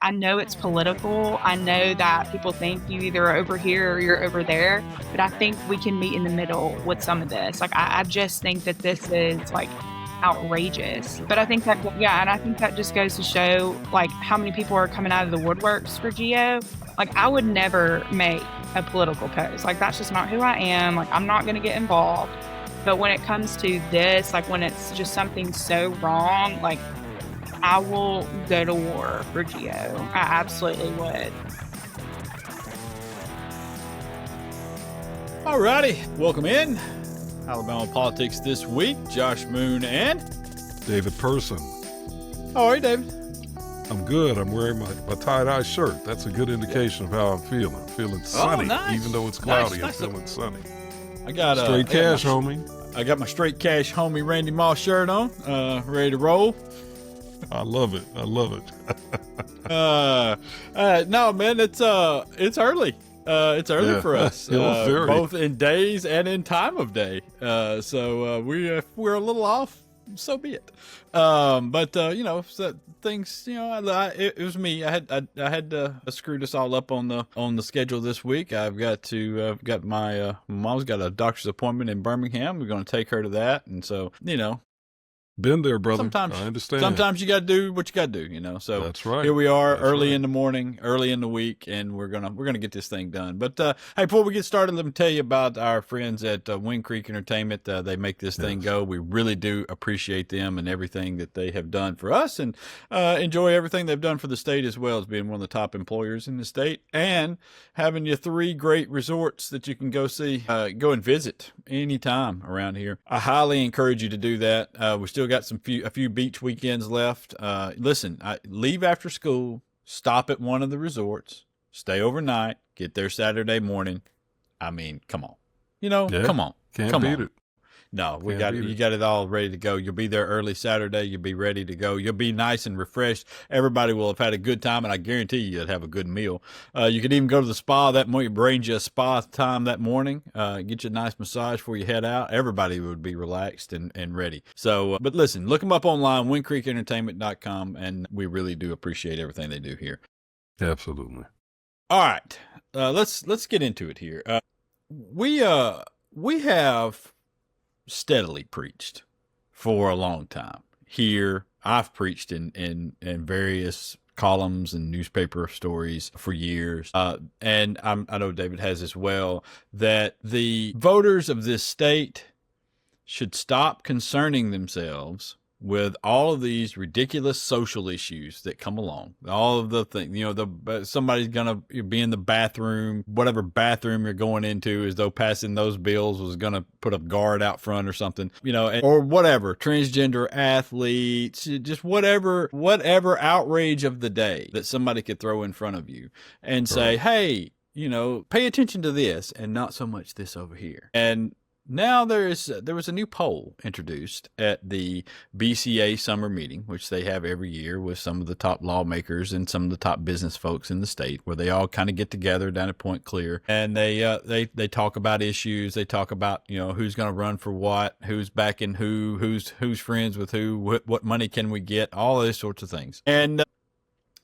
I know it's political. I know that people think you either are over here or you're over there, but I think we can meet in the middle with some of this. Like, I just think that this is like outrageous. But I think that, yeah, and I think that just goes to show like how many people are coming out of the woodworks for Geo. Like, I would never make a political post. Like, that's just not who I am. Like, I'm not going to get involved. But when it comes to this, like when it's just something so wrong, like I will go to war for Geo. I absolutely would. Alrighty, welcome in. Alabama Politics this week. Josh Moon and David Person. How are you, David? I'm good. I'm wearing my tie-dye shirt. That's a good indication of how I'm feeling. I'm feeling sunny, nice. Even though it's cloudy. Nice. I'm feeling sunny. I got straight cash, homie. I got my straight cash, homie Randy Moss shirt on, ready to roll. I love it. I love it. No, man, it's early. It's early for us, both in days and in time of day. So we're a little off. So be it. But so things. It was me. I had to screw this all up on the schedule this week. I've got my mom's got a doctor's appointment in Birmingham. We're going to take her to that, and so been there, brother. Sometimes, I understand. Sometimes you got to do what you got to do, So that's right. Here we are, that's early right. in the morning, early in the week, and we're gonna get this thing done. But hey, before we get started, let me tell you about our friends at Wind Creek Entertainment. They make this thing go. We really do appreciate them and everything that they have done for us, and enjoy everything they've done for the state as well as being one of the top employers in the state and having you 3 great resorts that you can go see, go and visit anytime around here. I highly encourage you to do that. We still got a few beach weekends left. Listen, leave after school, stop at one of the resorts, stay overnight, get there Saturday morning. I mean, come on, come on, Can't beat it. No, you got it all ready to go. You'll be there early Saturday. You'll be ready to go. You'll be nice and refreshed. Everybody will have had a good time, and I guarantee you'll have a good meal. You could even go to the spa that morning, arrange you a spa time that morning, get you a nice massage before you head out. Everybody would be relaxed and ready. So, but listen, look them up online, windcreekentertainment.com, and we really do appreciate everything they do here. Absolutely. All right, let's get into it here. We have steadily preached for a long time. Here, I've preached in various columns and newspaper stories for years. And I know David has as well, that the voters of this state should stop concerning themselves with all of these ridiculous social issues that come along. All of the things, somebody's going to be in the bathroom, whatever bathroom you're going into, as though passing those bills was going to put a guard out front or something, or whatever, transgender athletes, just whatever outrage of the day that somebody could throw in front of you and say, hey, pay attention to this and not so much this over here. And now there was a new poll introduced at the BCA summer meeting, which they have every year with some of the top lawmakers and some of the top business folks in the state, where they all kind of get together down at Point Clear, and they talk about issues. They talk about who's going to run for what, who's backing who's friends with who, what money can we get, all those sorts of things. And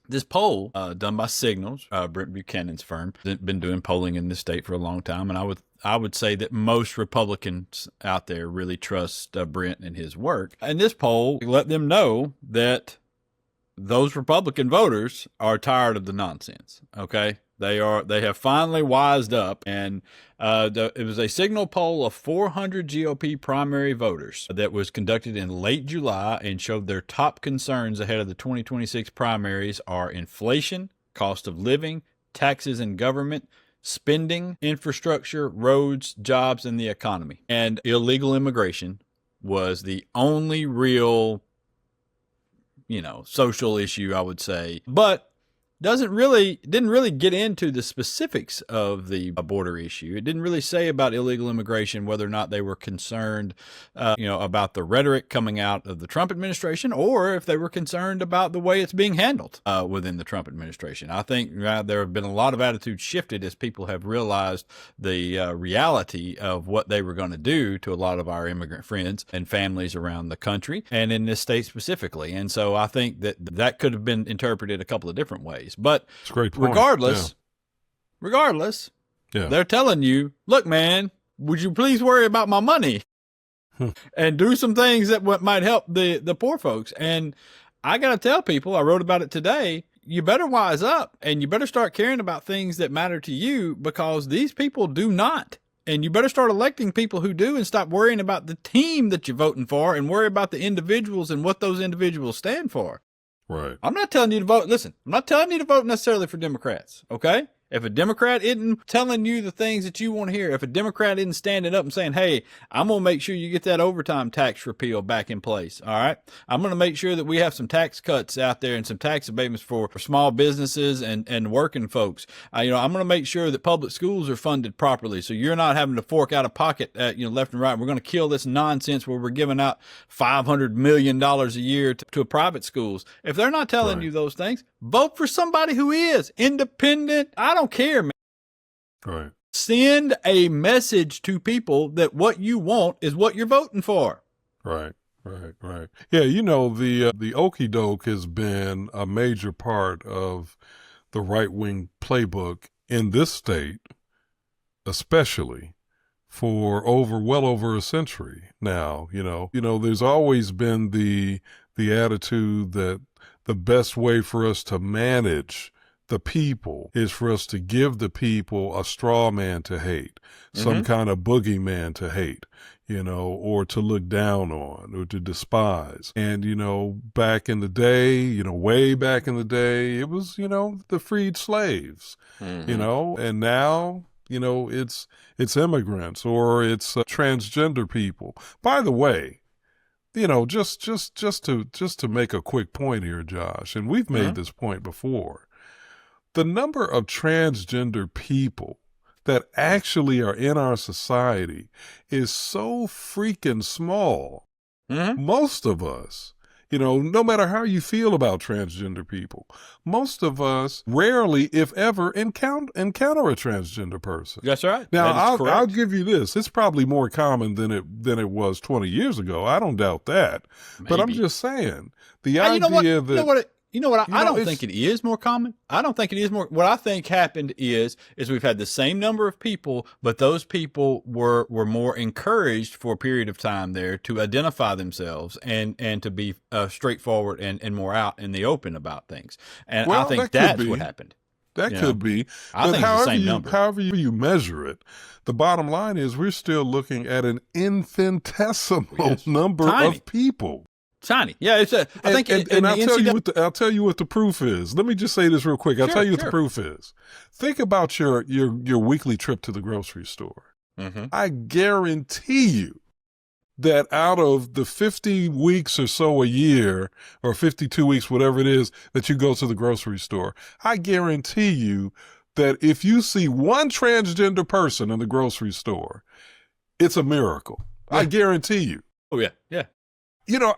this poll, done by Signals, Brent Buchanan's firm, been doing polling in this state for a long time, and I would say that most Republicans out there really trust Brent and his work. And this poll let them know that those Republican voters are tired of the nonsense. Okay, they have finally wised up, and it was a Signal poll of 400 GOP primary voters that was conducted in late July and showed their top concerns ahead of the 2026 primaries are inflation, cost of living, taxes and government, spending, infrastructure, roads, jobs, and the economy. And illegal immigration was the only real, social issue, I would say. But didn't really get into the specifics of the border issue. It didn't really say about illegal immigration, whether or not they were concerned, about the rhetoric coming out of the Trump administration, or if they were concerned about the way it's being handled within the Trump administration. I think there have been a lot of attitudes shifted as people have realized the reality of what they were going to do to a lot of our immigrant friends and families around the country and in this state specifically. And so I think that could have been interpreted a couple of different ways. ways. But It's a great point. regardless, Yeah. they're telling you, look, man, would you please worry about my money and do some things that might help the poor folks? And I got to tell people, I wrote about it today, you better wise up and you better start caring about things that matter to you, because these people do not. And you better start electing people who do, and stop worrying about the team that you're voting for and worry about the individuals and what those individuals stand for. Right. I'm not telling you to vote. Listen, I'm not telling you to vote necessarily for Democrats. Okay. If a Democrat isn't telling you the things that you want to hear, if a Democrat isn't standing up and saying, hey, I'm going to make sure you get that overtime tax repeal back in place. All right. I'm going to make sure that we have some tax cuts out there and some tax abatements for small businesses and working folks. I'm going to make sure that public schools are funded properly, so you're not having to fork out of pocket, left and right. We're going to kill this nonsense where we're giving out $500 million a year to private schools. If they're not telling you those things, vote for somebody who is independent. I don't care, man. Right. Send a message to people that what you want is what you're voting for. Right. Yeah, the okey doke has been a major part of the right wing playbook in this state, especially for well over a century now. There's always been the attitude that the best way for us to manage the people is for us to give the people a straw man to hate, some kind of boogeyman to hate, or to look down on or to despise. And, back in the day, way back in the day, it was, the freed slaves, and now, it's immigrants or it's transgender people. By the way, just to make a quick point here, Josh, and we've made this point before, the number of transgender people that actually are in our society is so freaking small. Most of us, no matter how you feel about transgender people, most of us rarely, if ever, encounter a transgender person. That's right. Now, I'll give you this. It's probably more common than it was 20 years ago. I don't doubt that. Maybe. But I'm just saying, the idea that... I don't think it is more common. I don't think it is more. What I think happened is we've had the same number of people, but those people were more encouraged for a period of time there to identify themselves and to be straightforward and more out in the open about things. And I think that's what happened. That could be. I think it's the same number. However you measure it, the bottom line is we're still looking at an infinitesimal number of people. Tiny. Yeah, I'll tell you what the proof is. Let me just say this real quick. I'll tell you what the proof is. Think about your weekly trip to the grocery store. I guarantee you that out of the 50 weeks or so a year, or 52 weeks, whatever it is, that you go to the grocery store, I guarantee you that if you see one transgender person in the grocery store, it's a miracle. Yeah. I guarantee you. Oh, yeah. Yeah.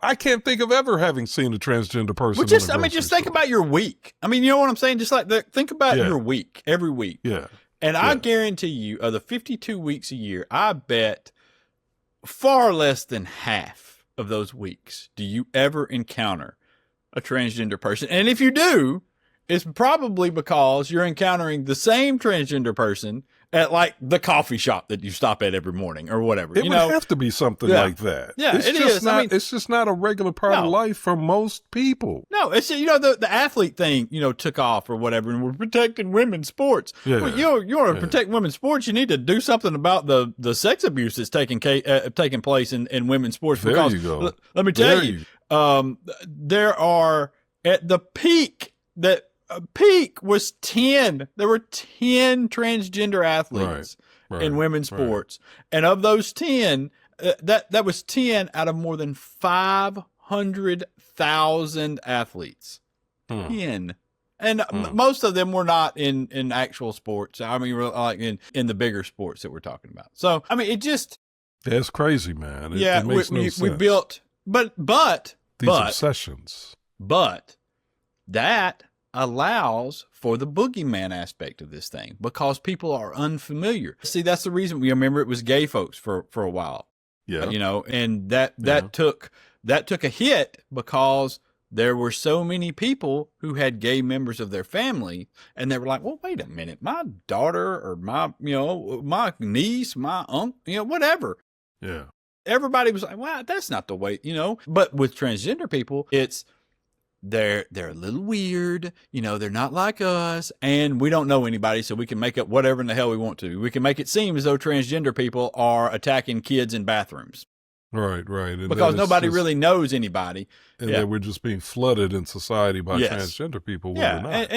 I can't think of ever having seen a transgender person. Well, just think about your week. You know what I'm saying? Just like think about your week, every week. Yeah. And I guarantee you, of the 52 weeks a year, I bet far less than half of those weeks do you ever encounter a transgender person. And if you do, it's probably because you're encountering the same transgender person at like the coffee shop that you stop at every morning or whatever. It would have to be something like that. Yeah, it is. It's just not a regular part of life for most people. No, it's the athlete thing, took off or whatever, and we're protecting women's sports. Yeah. Well, you want to protect women's sports, you need to do something about the sex abuse that's taking place in women's sports. There you go. Let me tell you, there are at the peak was 10. There were 10 transgender athletes in women's sports. And of those 10, that was 10 out of more than 500,000 athletes. 10. And most of them were not in actual sports. Like in the bigger sports that we're talking about. So, it just... That's crazy, man. It makes no sense. We built... But... These obsessions. But that allows for the boogeyman aspect of this thing because people are unfamiliar. See, that's the reason we remember it was gay folks for a while. Yeah. And that took a hit because there were so many people who had gay members of their family, and they were like, well, wait a minute, my daughter or my, my niece, my uncle, whatever. Yeah. Everybody was like, well, that's not the way, But with transgender people, it's they're a little weird, they're not like us, and we don't know anybody, so we can make up whatever in the hell we want to. We can make it seem as though transgender people are attacking kids in bathrums. Right. And because nobody really knows anybody. And then we're just being flooded in society by transgender people. Yeah.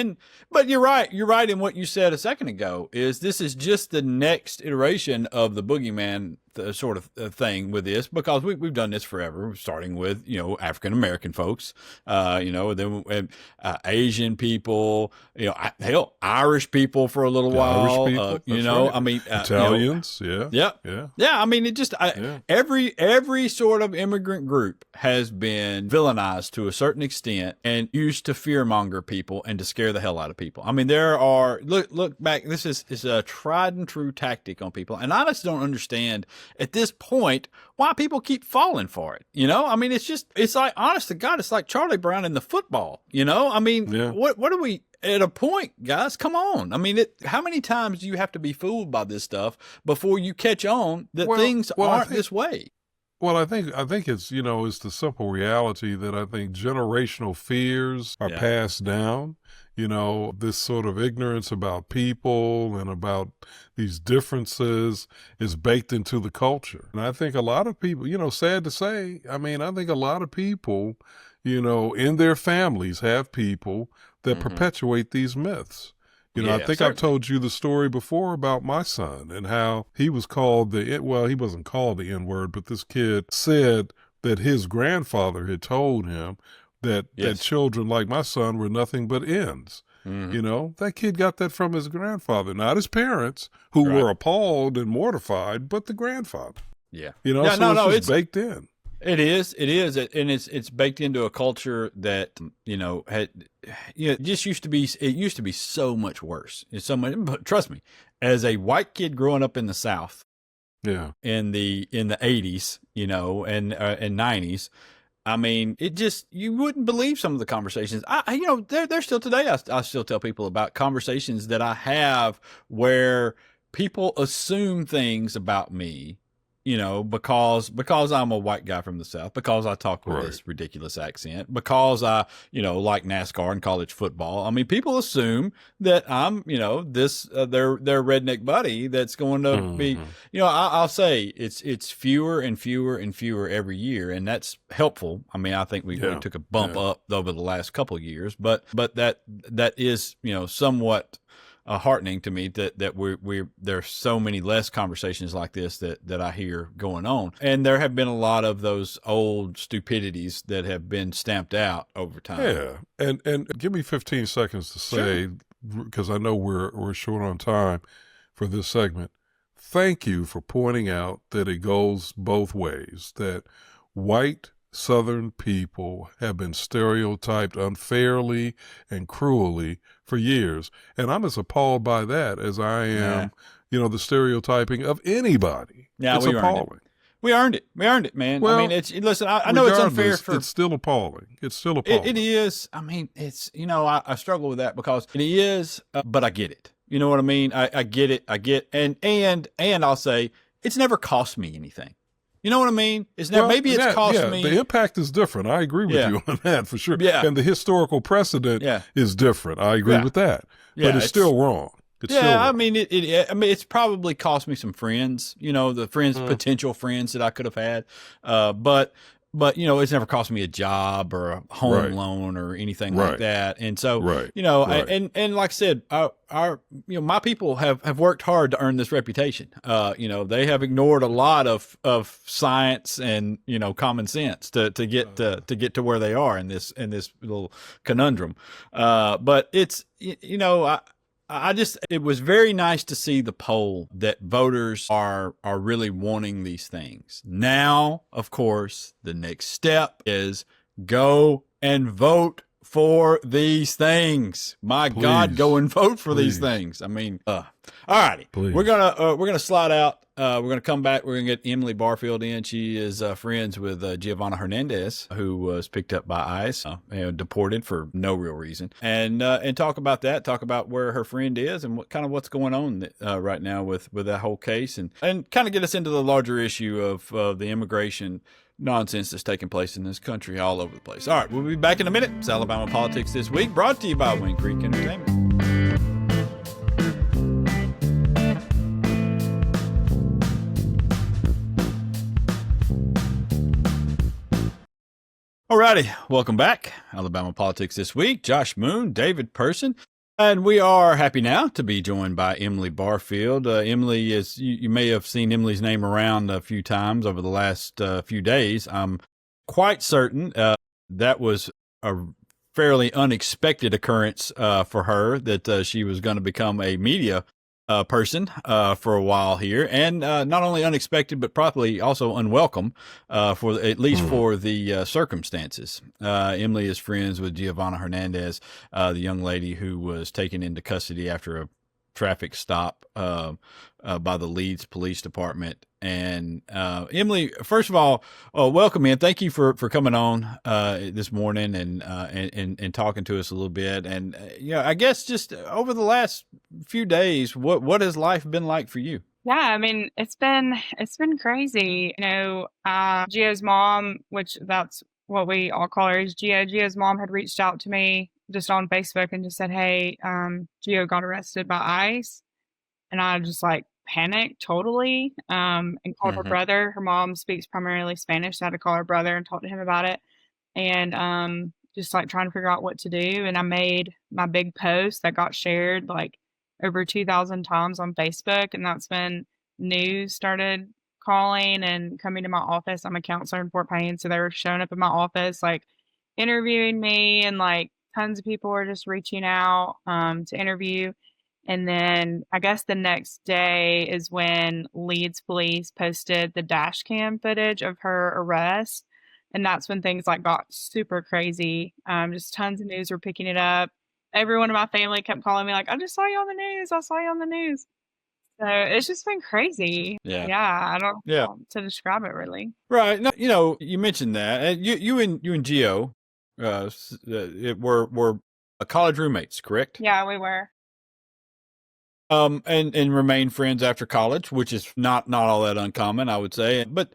But you're right. You're right in what you said a second ago, is this is just the next iteration of the boogeyman sort of thing with this, because we've done this forever, starting with, African-American folks, then Asian people, hell, Irish people for a little while, right. I mean, Italians. Yeah. I mean, it just, every sort of immigrant group has been villainized to a certain extent and used to fearmonger people and to scare the hell out of people. I mean, there are, look back, this is a tried and true tactic on people. And I just don't understand at this point why people keep falling for it. I mean, it's like, honest to God, it's like Charlie Brown in the football, I mean, what are we at a point, guys? Come on. I mean, how many times do you have to be fooled by this stuff before you catch on that things aren't this way? Well, I think it's, it's the simple reality that I think generational fears are passed down. This sort of ignorance about people and about these differences is baked into the culture. And I think a lot of people, sad to say, I think a lot of people, in their families have people that perpetuate these myths. I think I've told you the story before about my son and how he was called he wasn't called the N-word, but this kid said that his grandfather had told him that children like my son were nothing but ends. That kid got that from his grandfather, not his parents, who were appalled and mortified, but the grandfather. Yeah. It's baked in. It is, and it's baked into a culture that just used to be. It used to be so much worse. It's so much. But trust me, as a white kid growing up in the South, in the 80s, and 90s, I mean, you wouldn't believe some of the conversations. They're still today. I still tell people about conversations that I have where people assume things about me, because I'm a white guy from the South, because I talk with this ridiculous accent, because I, like NASCAR and college football. I mean, people assume that I'm, their redneck buddy that's going to be, I'll say it's fewer and fewer and fewer every year. And that's helpful. I mean, I think we took a bump up over the last couple of years, but that is, somewhat heartening to me that there's so many less conversations like this that I hear going on. And there have been a lot of those old stupidities that have been stamped out over time. Yeah. And give me 15 seconds to say, because I know we're short on time for this segment. Thank you for pointing out that it goes both ways, that white Southern people have been stereotyped unfairly and cruelly for years. And I'm as appalled by that as I am, the stereotyping of anybody. Yeah, it's appalling. We earned it. We earned it, man. Well, I mean, listen, I know it's unfair it's still appalling. It's still appalling. It is. I mean, it's, I struggle with that because it is, but I get it. You know what I mean? I get it. And I'll say it's never cost me anything. You know what I mean? It's not, maybe it's cost me. The impact is different. I agree with you on that for sure. Yeah. And the historical precedent is different. I agree with that. But it's still wrong. It's still wrong. I mean, it's probably cost me some friends, the potential friends that I could have had. But it's never cost me a job or a home loan or anything like that. And so, and like I said, our my people have worked hard to earn this reputation. They have ignored a lot of science and, common sense to get to where they are in this little conundrum. But it's, it was very nice to see the poll that voters are really wanting these things. Now, of course, the next step is go and vote for these things. My God, go and vote for these things. I mean, All righty. Please. We're gonna slide out. We're gonna come back. We're gonna get Emily Barfield in. She is friends with Giovanna Hernandez, who was picked up by ICE, deported for no real reason, and talk about that. Talk about where her friend is and what's going on right now with that whole case, and kind of get us into the larger issue of the immigration nonsense that's taking place in this country all over the place. All right, we'll be back in a minute. It's Alabama Politics This Week, brought to you by Wing Creek Entertainment. Alrighty, welcome back. Alabama Politics This Week. Josh Moon, David Person, and we are happy now to be joined by Emily Barfield. Emily is, you may have seen Emily's name around a few times over the last few days. I'm quite certain that was a fairly unexpected occurrence for her, that she was going to become a media person for a while here, and not only unexpected but probably also unwelcome for at least for the circumstances. Emily is friends with Giovanna Hernandez, the young lady who was taken into custody after a traffic stop by the Leeds Police Department. And Emily, first of all, welcome in. Thank you for coming on this morning and talking to us a little bit. And I guess just over the last few days, what has life been like for you? Yeah, I mean, it's been crazy. Gio's mom, which that's what we all call her, is Gio. Gio's mom had reached out to me just on Facebook and just said, "Hey, Gio got arrested by ICE," and I just panicked totally, and called her brother. Her mom speaks primarily Spanish, so I had to call her brother and talk to him about it, and just trying to figure out what to do. And I made my big post that got shared over 2,000 times on Facebook, and that's when news started calling and coming to my office. I'm a counselor in Fort Payne, so they were showing up in my office, interviewing me, and tons of people were just reaching out to interview. And then I guess the next day is when Leeds Police posted the dash cam footage of her arrest. And that's when things got super crazy. Just tons of news were picking it up. Everyone in my family kept calling me I just saw you on the news. I saw you on the news. So it's just been crazy. Yeah. I don't know how to describe it really. Right. No, you mentioned that. You and Gio were college roommates, correct? Yeah, we were. And remained friends after college, which is not all that uncommon, I would say. But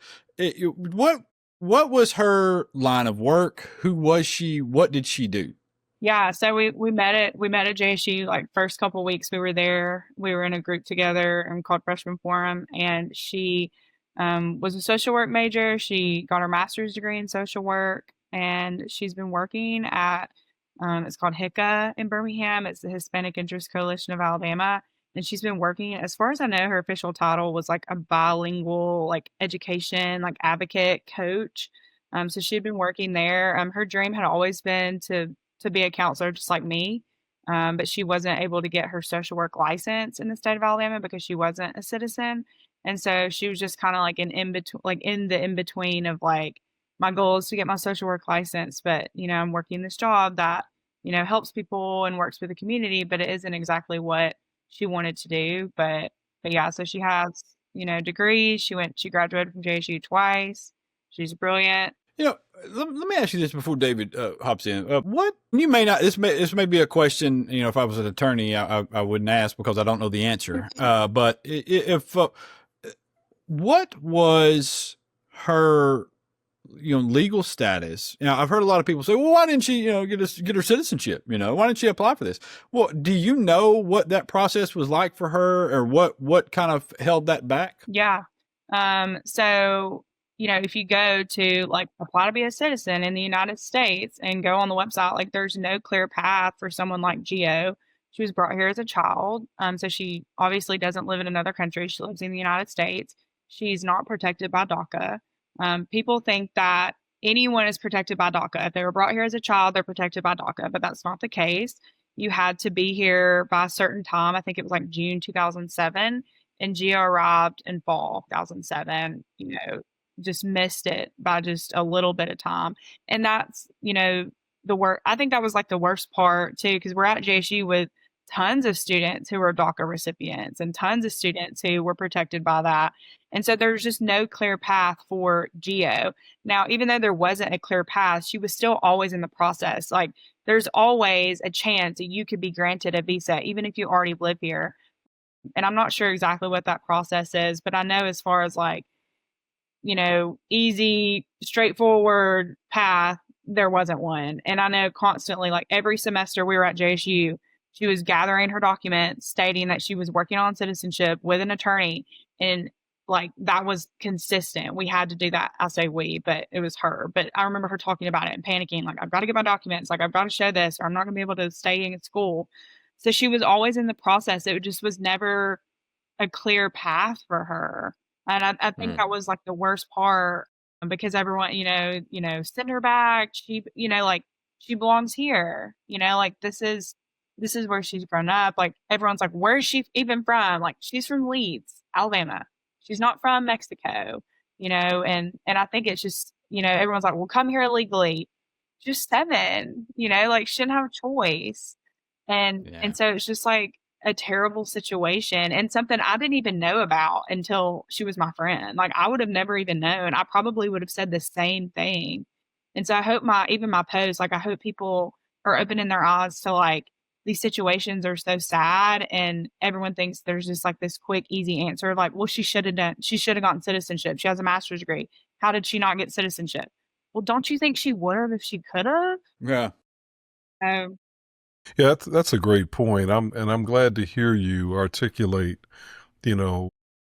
what was her line of work? Who was she? What did she do? Yeah, so we met at JSU. First couple of weeks we were there. We were in a group together called Freshman Forum, and she was a social work major. She got her master's degree in social work, and she's been working at it's called HICA in Birmingham. It's the Hispanic Interest Coalition of Alabama. And she's been working, as far as I know, her official title was a bilingual, education, advocate coach. So she'd been working there. Her dream had always been to be a counselor just like me. But she wasn't able to get her social work license in the state of Alabama because she wasn't a citizen. And so she was just kind of in between of my goal is to get my social work license, but I'm working this job that helps people and works with the community, but it isn't exactly what she wanted to do. But yeah, so she has degrees. She graduated from JSU twice. She's brilliant. Let me ask you this before David hops in. What you may not, this may be a question, if I was an attorney, I wouldn't ask because I don't know the answer. But if what was her legal status? I've heard a lot of people say, well, why didn't she get her citizenship? Why didn't she apply for this? Well, do you know what that process was like for her, or what kind of held that back? Yeah. So if you go to apply to be a citizen in the United States and go on the website, there's no clear path for someone like Gio. She was brought here as a child. So she obviously doesn't live in another country. She lives in the United States. She's not protected by DACA. People think that anyone is protected by DACA. If they were brought here as a child, they're protected by DACA, but that's not the case. You had to be here by a certain time. I think it was June 2007, and Gio arrived in fall 2007, just missed it by just a little bit of time. And that's, the work. I think that was the worst part too, because we're at JSU with tons of students who were DACA recipients and tons of students who were protected by that. And so there's just no clear path for Geo. Now, even though there wasn't a clear path, she was still always in the process. Like, there's always a chance that you could be granted a visa, even if you already live here. And I'm not sure exactly what that process is, but I know as far as like, easy, straightforward path, there wasn't one. And I know constantly, like every semester we were at JSU, she was gathering her documents stating that she was working on citizenship with an attorney. And like that was consistent. We had to do that. I say we, but it was her. But I remember her talking about it and panicking, like, I've got to get my documents, like, I've got to show this, or I'm not going to be able to stay in school. So she was always in the process. It just was never a clear path for her. And I think that was like the worst part because everyone, send her back. She, like she belongs here, like this is where she's grown up. Like everyone's like, where's she even from? Like she's from Leeds, Alabama. She's not from Mexico, and I think it's just, everyone's like, well, come here illegally. Just 7, like she didn't have a choice. And so it's just like a terrible situation and something I didn't even know about until she was my friend. Like I would have never even known. I probably would have said the same thing. And so I hope my post, like I hope people are opening their eyes to like these situations are so sad and everyone thinks there's just like this quick, easy answer. Like, well, she should have gotten citizenship. She has a master's degree. How did she not get citizenship? Well, don't you think she would have if she could have? Yeah. Yeah, that's a great point. I'm glad to hear you articulate,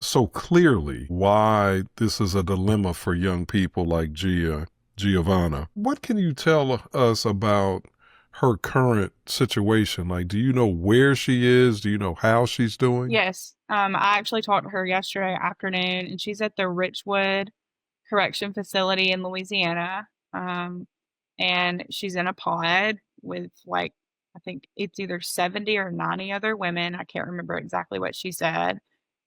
so clearly why this is a dilemma for young people like Giovanna. What can you tell us about her current situation? Like, do you know where she is? Do you know how she's doing? Yes. I actually talked to her yesterday afternoon, and she's at the Richwood Correction Facility in Louisiana. And she's in a pod with like, I think it's either 70 or 90 other women. I can't remember exactly what she said.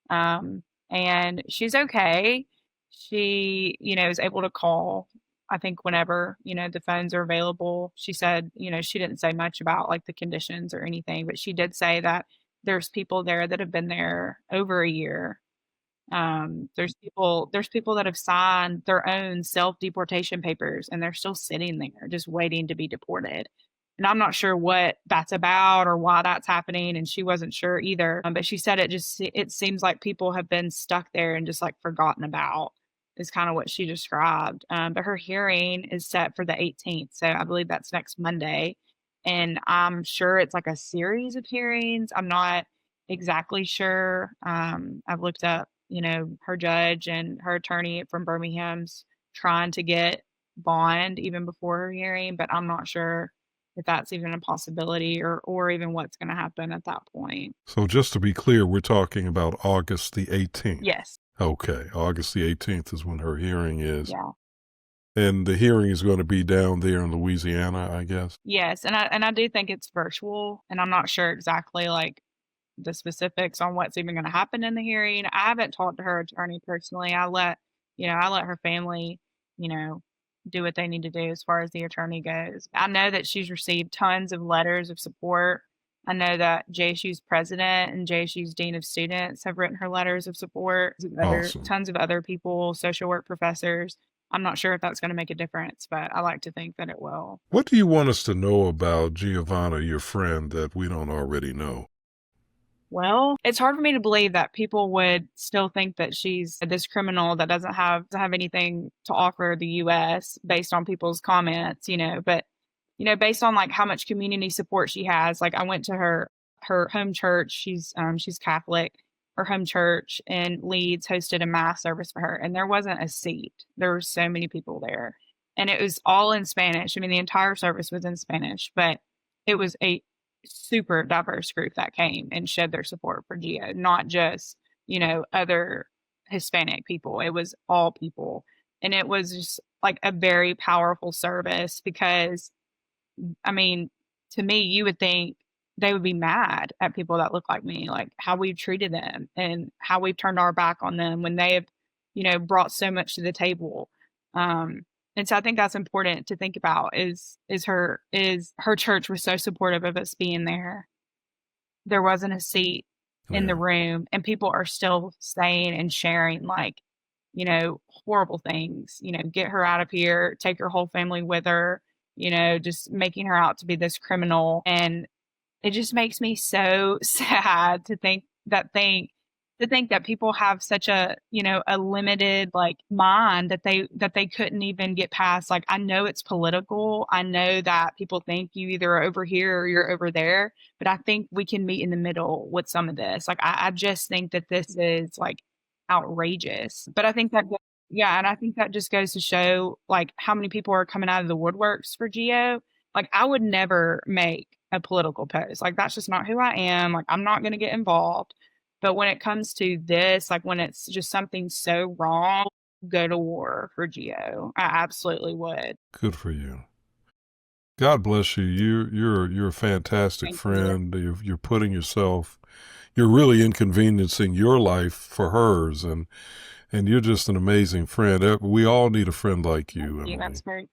And she's okay. She, is able to call, I think, whenever, the phones are available. She said, she didn't say much about like the conditions or anything, but she did say that there's people there that have been there over a year. There's people that have signed their own self-deportation papers and they're still sitting there just waiting to be deported. And I'm not sure what that's about or why that's happening. And she wasn't sure either. But she said it seems like people have been stuck there and just like forgotten about is kind of what she described. But her hearing is set for the 18th. So I believe that's next Monday. And I'm sure it's like a series of hearings. I'm not exactly sure. I've looked up, her judge and her attorney from Birmingham's trying to get bond even before her hearing, but I'm not sure if that's even a possibility or even what's going to happen at that point. So just to be clear, we're talking about August the 18th. Yes. Okay. August the 18th is when her hearing is. Yeah. And the hearing is going to be down there in Louisiana, I guess. Yes. And I do think it's virtual, and I'm not sure exactly like the specifics on what's even going to happen in the hearing. I haven't talked to her attorney personally. I let her family, do what they need to do as far as the attorney goes. I know that she's received tons of letters of support. I know that JSU's president and JSU's dean of students have written her letters of support. Awesome. Tons of other people, social work professors. I'm not sure if that's going to make a difference, but I like to think that it will. What do you want us to know about Giovanna, your friend, that we don't already know? Well, it's hard for me to believe that people would still think that she's this criminal that doesn't have anything to offer the U.S. based on people's comments, but, based on like how much community support she has. Like I went to her home church. She's Catholic. Her home church in Leeds hosted a mass service for her, and there wasn't a seat. There were so many people there, and it was all in Spanish. I mean, the entire service was in Spanish, but it was a super diverse group that came and showed their support for Gio, not just, other Hispanic people. It was all people. And it was just like a very powerful service because, I mean, to me, you would think they would be mad at people that look like me, like how we've treated them and how we've turned our back on them when they have, brought so much to the table. And so I think that's important to think about is her church was so supportive of us being there. there wasn't a seat in the Yeah. room, and people are still saying and sharing, like, horrible things, get her out of here, take her whole family with her, just making her out to be this criminal. And it just makes me so sad to think that people have such a, a limited like mind that they couldn't even get past. Like, I know it's political. I know that people think you either are over here or you're over there, but I think we can meet in the middle with some of this. Like, I just think that this is like outrageous. But I think that, yeah, and I think that just goes to show like how many people are coming out of the woodworks for Geo. Like, I would never make a political post. Like, that's just not who I am. Like, I'm not going to get involved. But when it comes to this, like when it's just something so wrong, go to war for Geo. I absolutely would. Good for you. God bless you. You're a fantastic Thank you. friend. You're putting yourself, you're really inconveniencing your life for hers, and you're just an amazing friend. We all need a friend like you, Thank you. Emily. That's very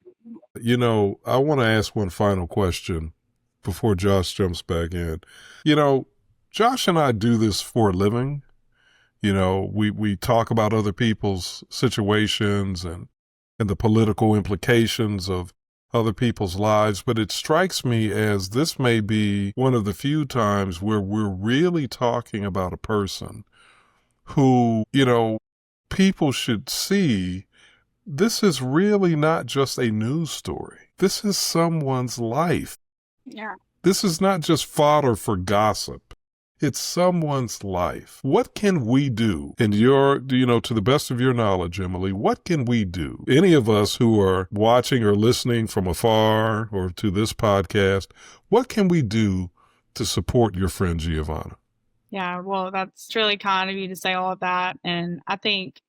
I want to ask one final question before Josh jumps back in. Josh and I do this for a living. We talk about other people's situations and the political implications of other people's lives, but it strikes me as this may be one of the few times where we're really talking about a person who, people should see. This is really not just a news story. This is someone's life. Yeah. This is not just fodder for gossip. It's someone's life. What can we do? And to the best of your knowledge, Emily, what can we do? Any of us who are watching or listening from afar or to this podcast, what can we do to support your friend Giovanna? Yeah, well, that's truly kind of you to say all of that. And I think,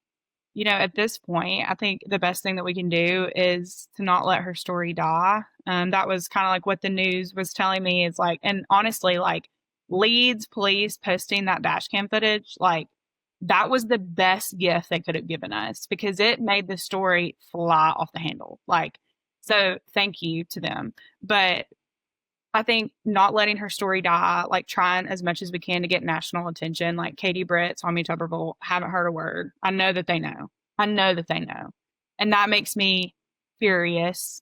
at this point, I think the best thing that we can do is to not let her story die. That was kind of like what the news was telling me is like, and honestly, like Leeds Police posting that dash cam footage, like that was the best gift they could have given us because it made the story fly off the handle. Like, so thank you to them. But I think not letting her story die, like trying as much as we can to get national attention, like Katie Britt, Tommy Tuberville, haven't heard a word. I know that they know. I know that they know. And that makes me furious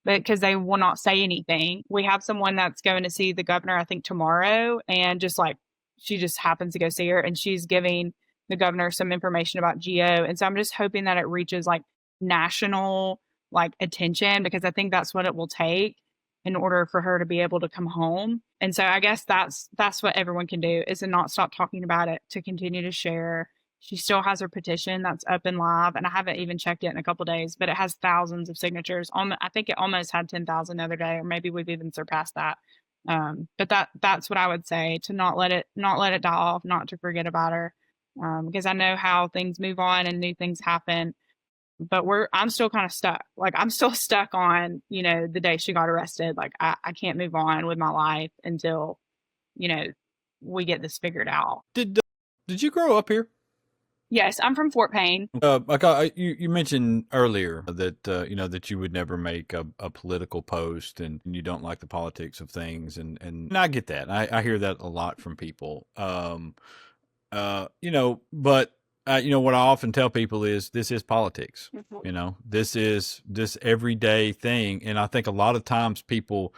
because they will not say anything. We have someone that's going to see the governor, I think, tomorrow. And just like, she just happens to go see her and she's giving the governor some information about Geo. And so I'm just hoping that it reaches like national like attention because I think that's what it will take in order for her to be able to come home. And so I guess that's what everyone can do is to not stop talking about it, to continue to share. She still has her petition that's up and live, and I haven't even checked it in a couple of days, but it has thousands of signatures. I think it almost had 10,000 the other day, or maybe we've even surpassed that. But that's what I would say, to not let it die off, not to forget about her, because I know how things move on and new things happen. But I'm still kind of stuck. Like I'm still stuck on, the day she got arrested. Like I can't move on with my life until, we get this figured out. Did you grow up here? Yes, I'm from Fort Payne. You mentioned earlier that that you would never make a political post and you don't like the politics of things, and I get that. I hear that a lot from people. But what I often tell people is this is politics. This is this everyday thing, and I think a lot of times people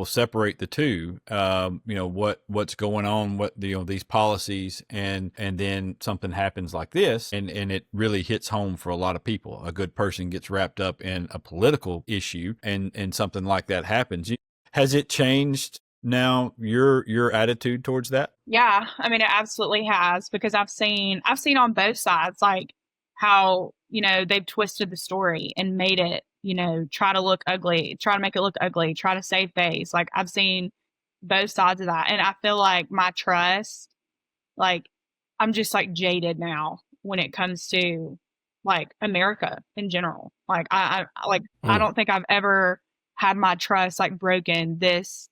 separate the two. What's going on, these policies, and then something happens like this, and it really hits home for a lot of people. A good person gets wrapped up in a political issue, and something like that happens. Has it changed now your attitude towards that? Yeah, I mean, it absolutely has, because I've seen on both sides, like how, they've twisted the story and made it, try to look ugly, try to make it look ugly, try to save face. Like I've seen both sides of that. And I feel like my trust, like I'm just like jaded now when it comes to like America in general. Like I don't think I've ever had my trust like broken this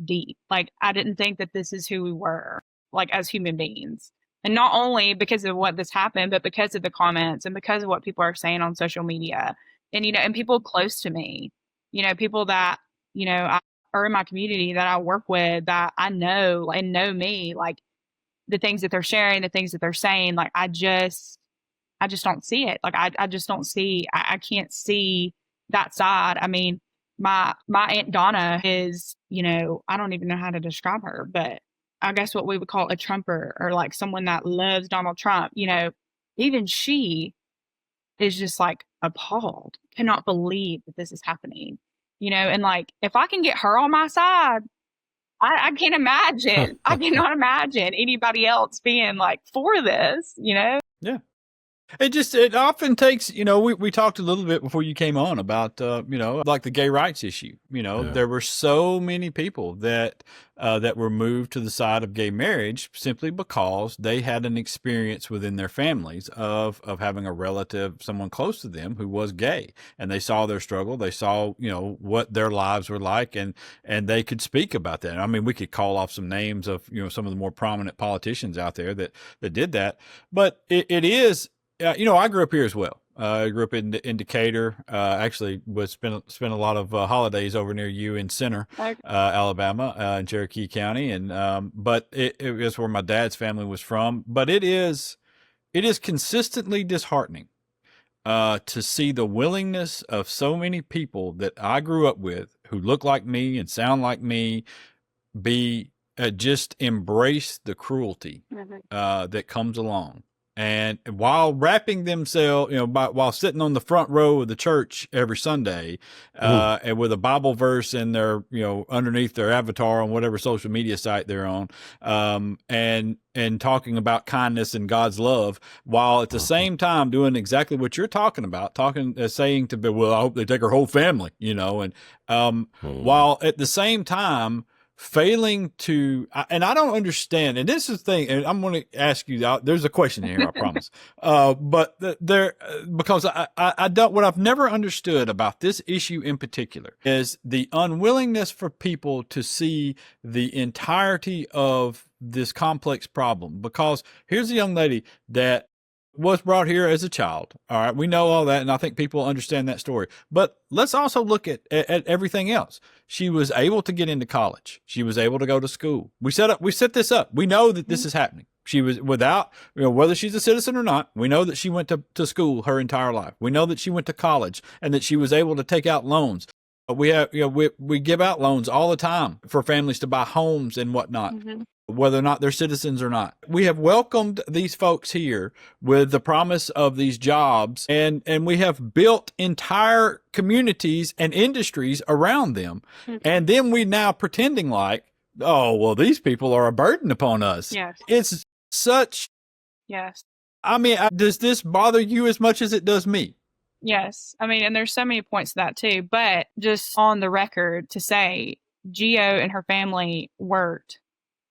deep. Like I didn't think that this is who we were, like as human beings. And not only because of what this happened, but because of the comments and because of what people are saying on social media. And and people close to me, people that, are in my community that I work with that I know and know me, like the things that they're sharing, the things that they're saying, like I just don't see it. Like I just don't see, I can't see that side. I mean, my Aunt Donna is, I don't even know how to describe her, but I guess what we would call a Trumper, or like someone that loves Donald Trump, even she is just like appalled, cannot believe that this is happening, and like if I can get her on my side, I can't imagine. I cannot imagine anybody else being like for this. Yeah. It often takes, we talked a little bit before you came on about, like the gay rights issue. There were so many people that were moved to the side of gay marriage simply because they had an experience within their families of having a relative, someone close to them who was gay, and they saw their struggle. They saw, what their lives were like, and they could speak about that. I mean, we could call off some names of, some of the more prominent politicians out there that did that, but it is, I grew up here as well. I grew up in Decatur. Actually, spent a lot of holidays over near you in Center, Alabama, in Cherokee County, and but it is where my dad's family was from. But it is consistently disheartening to see the willingness of so many people that I grew up with, who look like me and sound like me, be just embrace the cruelty that comes along. And while wrapping themselves, while sitting on the front row of the church every Sunday, and with a Bible verse in their, underneath their avatar on whatever social media site they're on, and talking about kindness and God's love, while at the same time doing exactly what you're talking about, saying to be, well, I hope they take her whole family, while at the same time failing to, and I don't understand, and this is the thing, and I'm going to ask you, there's a question here, I promise, but because I don't, what I've never understood about this issue in particular is the unwillingness for people to see the entirety of this complex problem. Because here's a young lady that was brought here as a child. All right. We know all that. And I think people understand that story, but let's also look at everything else. She was able to get into college. She was able to go to school. We set this up. We know that this is happening. She was without, whether she's a citizen or not, we know that she went to school her entire life. We know that she went to college and that she was able to take out loans. We have, we give out loans all the time for families to buy homes and whatnot. Whether or not they're citizens or not. We have welcomed these folks here with the promise of these jobs, and we have built entire communities and industries around them. And then we now pretending like, oh, well, these people are a burden upon us. Yes. It's such. Yes. I mean, does this bother you as much as it does me? Yes. I mean, and there's so many points to that too, but just on the record to say, Gio and her family worked,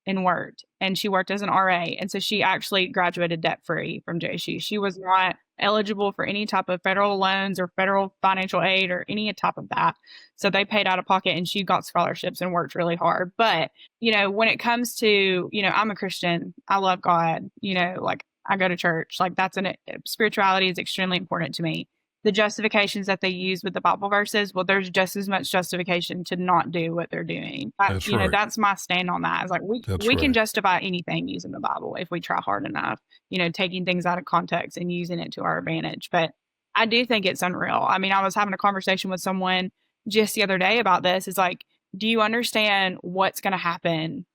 and she worked as an RA. And so she actually graduated debt free from JSU. She was not eligible for any type of federal loans or federal financial aid or any type of that. So they paid out of pocket, and she got scholarships and worked really hard. But, when it comes to, I'm a Christian, I love God, like I go to church, like spirituality is extremely important to me. The justifications that they use with the Bible verses, well, there's just as much justification to not do what they're doing. That's right. That's my stand on that. It's like we can justify anything using the Bible if we try hard enough, taking things out of context and using it to our advantage. But I do think it's unreal. I mean, I was having a conversation with someone just the other day about this. It's like, do you understand what's going to happen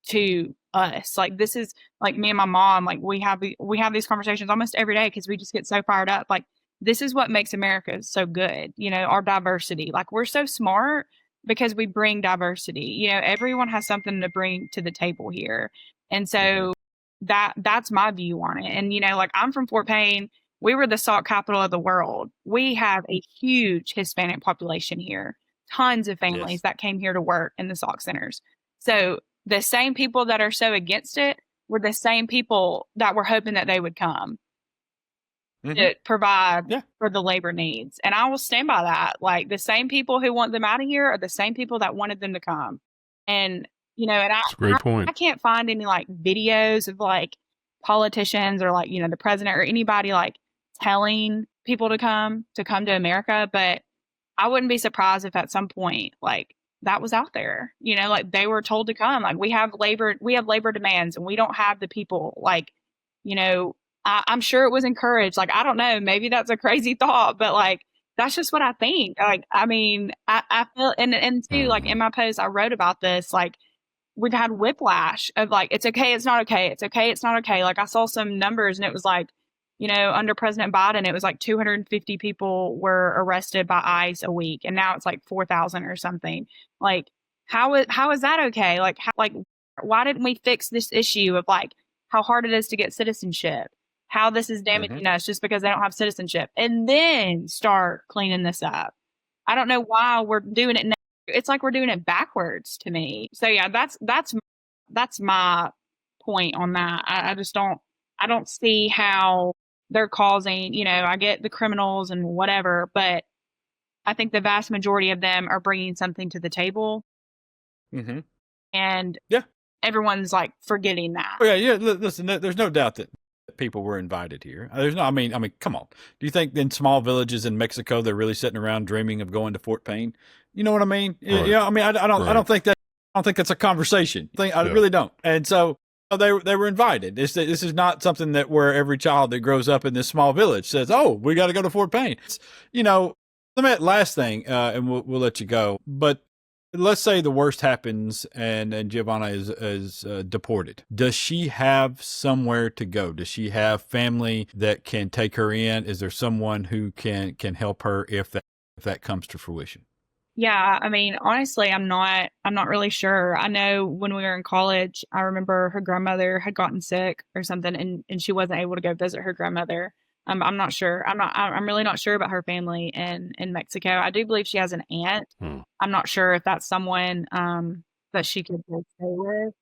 to us? Like, this is like me and my mom, like we have these conversations almost every day because we just get so fired up. Like, this is what makes America so good, our diversity. Like, we're so smart because we bring diversity. Everyone has something to bring to the table here. And so that's my view on it. And, like, I'm from Fort Payne. We were the salt capital of the world. We have a huge Hispanic population here, tons of families that came here to work in the salt centers. So the same people that are so against it were the same people that were hoping that they would come. To provide for the labor needs. And I will stand by that. Like, the same people who want them out of here are the same people that wanted them to come. And, and that's a great point. I can't find any like videos of like politicians or like, the president or anybody like telling people to come to America. But I wouldn't be surprised if at some point, like, that was out there. You know, like they were told to come. Like we have labor demands, and we don't have the people. Like, you know, I'm sure it was encouraged. Like I don't know, maybe that's a crazy thought, but like that's just what I think. Like I mean, I feel and too like in my post I wrote about this. Like we've had whiplash of like it's okay, it's not okay, it's okay, it's not okay. Like I saw some numbers and it was like, you know, under President Biden, it was like 250 people were arrested by ICE a week, and now it's like 4,000 or something. Like, how is that okay? Like, why didn't we fix this issue of like how hard it is to get citizenship? How this is damaging us just because they don't have citizenship, and then start cleaning this up. I don't know why we're doing it now. It's like we're doing it backwards to me. So yeah, that's my point on that. I just don't see how they're causing, you know, I get the criminals and whatever, but I think the vast majority of them are bringing something to the table. And yeah, everyone's like forgetting that. Oh, yeah. Listen, there's no doubt that people were invited here. There's no, I mean, come on. Do you think in small villages in Mexico they're really sitting around dreaming of going to Fort Payne? You know what I mean? Right. Yeah. I mean, I don't think that's a conversation. I really don't. And so they were invited. This is not something that where every child that grows up in this small village says, "Oh, we got to go to Fort Payne." It's, you know, last thing, and we'll let you go. But let's say the worst happens and Giovanna is deported. Does she have somewhere to go? Does she have family that can take her in? Is there someone who can help her if that comes to fruition? Yeah, I mean, honestly, I'm not really sure. I know when we were in college, I remember her grandmother had gotten sick or something, and she wasn't able to go visit her grandmother. I'm not sure. I'm really not sure about her family in Mexico. I do believe she has an aunt. I'm not sure if that's someone that she could stay with.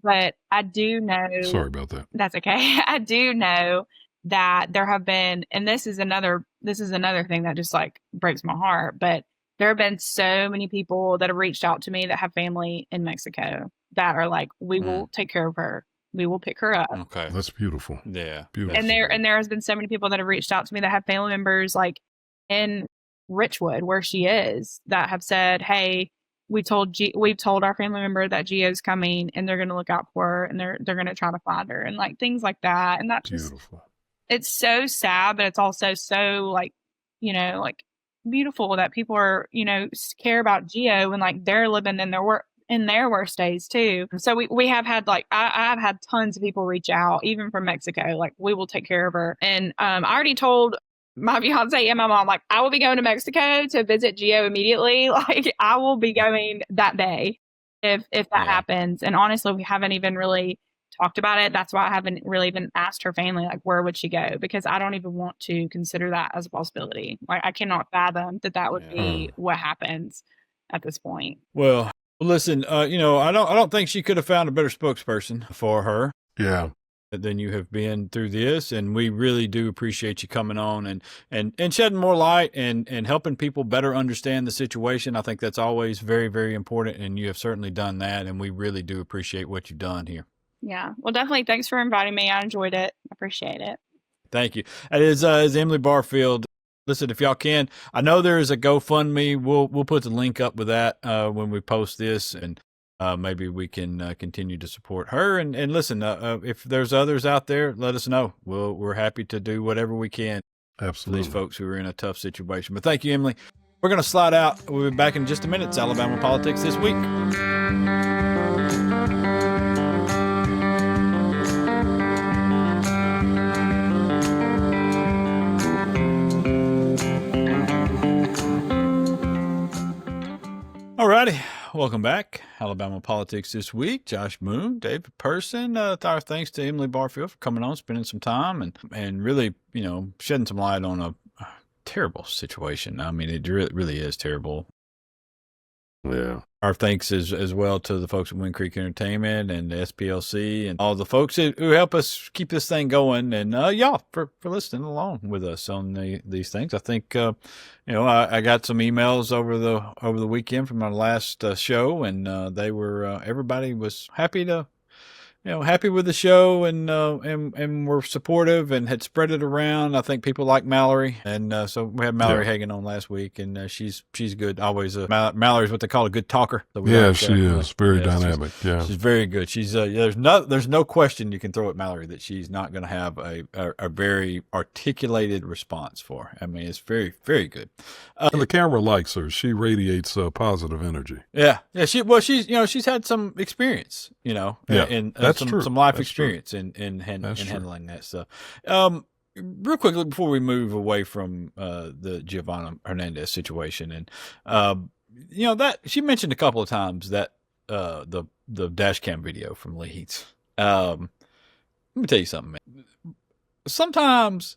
But I do know. Sorry about that. That's okay. I do know that there have been, and this is another thing that just like breaks my heart, but there have been so many people that have reached out to me that have family in Mexico that are like, we will take care of her. We will pick her up. Okay. That's beautiful. Yeah. Beautiful. And there has been so many people that have reached out to me that have family members like in Richwood where she is that have said, hey, we've told our family member that Gio's coming and they're going to look out for her and they're going to try to find her and like things like that. And that's beautiful. It's so sad, but it's also so like, you know, like beautiful that people are, you know, care about Gio and like they're living in their worst days too. So we have had like I've had tons of people reach out even from Mexico, like we will take care of her. And I already told my fiance and my mom, like I will be going to Mexico to visit Gio immediately. Like I will be going that day if that happens. And honestly, we haven't even really talked about it. That's why I haven't really even asked her family, like, where would she go? Because I don't even want to consider that as a possibility. Like, I cannot fathom that would be what happens at this point. Well, listen, you know, I don't think she could have found a better spokesperson for her. Yeah. Than you have been through this, and we really do appreciate you coming on and shedding more light and helping people better understand the situation. I think that's always very, very important, and you have certainly done that, and we really do appreciate what you've done here. Yeah, well, definitely. Thanks for inviting me. I enjoyed it. I appreciate it. Thank you. That is Emily Barfield. Listen, if y'all can, I know there is a GoFundMe. We'll put the link up with that when we post this, and maybe we can continue to support her. And listen, if there's others out there, let us know. We're happy to do whatever we can. Absolutely. For these folks who are in a tough situation. But thank you, Emily. We're going to slide out. We'll be back in just a minute. It's Alabama Politics This Week. Alrighty, welcome back. Alabama Politics This Week. Josh Moon, David Person. Our thanks to Emily Barfield for coming on, spending some time, and really, you know, shedding some light on a terrible situation. I mean, it really is terrible. Yeah. Our thanks as well to the folks at Wind Creek Entertainment and the SPLC and all the folks who help us keep this thing going, and y'all for listening along with us on these things. I think you know, I got some emails over the weekend from our last show, and they were everybody was happy to happy with the show and we're supportive and had spread it around. I think people like Mallory. And, so we had Mallory Hagan on last week and, she's good. Always, Mallory's what they call a good talker. So she is very dynamic. She's very good. She's, there's no question you can throw at Mallory that she's not going to have a very articulated response for. I mean, it's very, very good. And the camera likes her. She radiates positive energy. Yeah. She's had some experience, that's true. Some life experience in handling that stuff. Real quickly before we move away from the Giovanna Hernandez situation, and that she mentioned a couple of times that the dash cam video from Leeds. Let me tell you something, man. Sometimes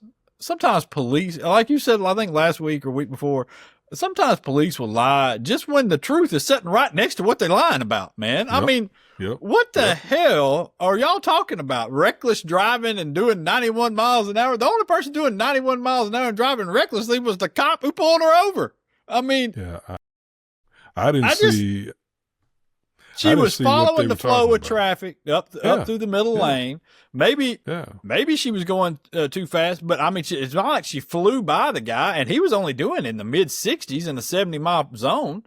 police, like you said, I think last week or week before, sometimes police will lie just when the truth is sitting right next to what they're lying about, man. I mean, what the hell are y'all talking about? Reckless driving and doing 91 miles an hour? The only person doing 91 miles an hour and driving recklessly was the cop who pulled her over. I mean, I didn't see. She was following the flow of traffic up through the middle lane. Maybe she was going too fast, but I mean, it's not like she flew by the guy, and he was only doing in the mid 60s in the 70-mile zone.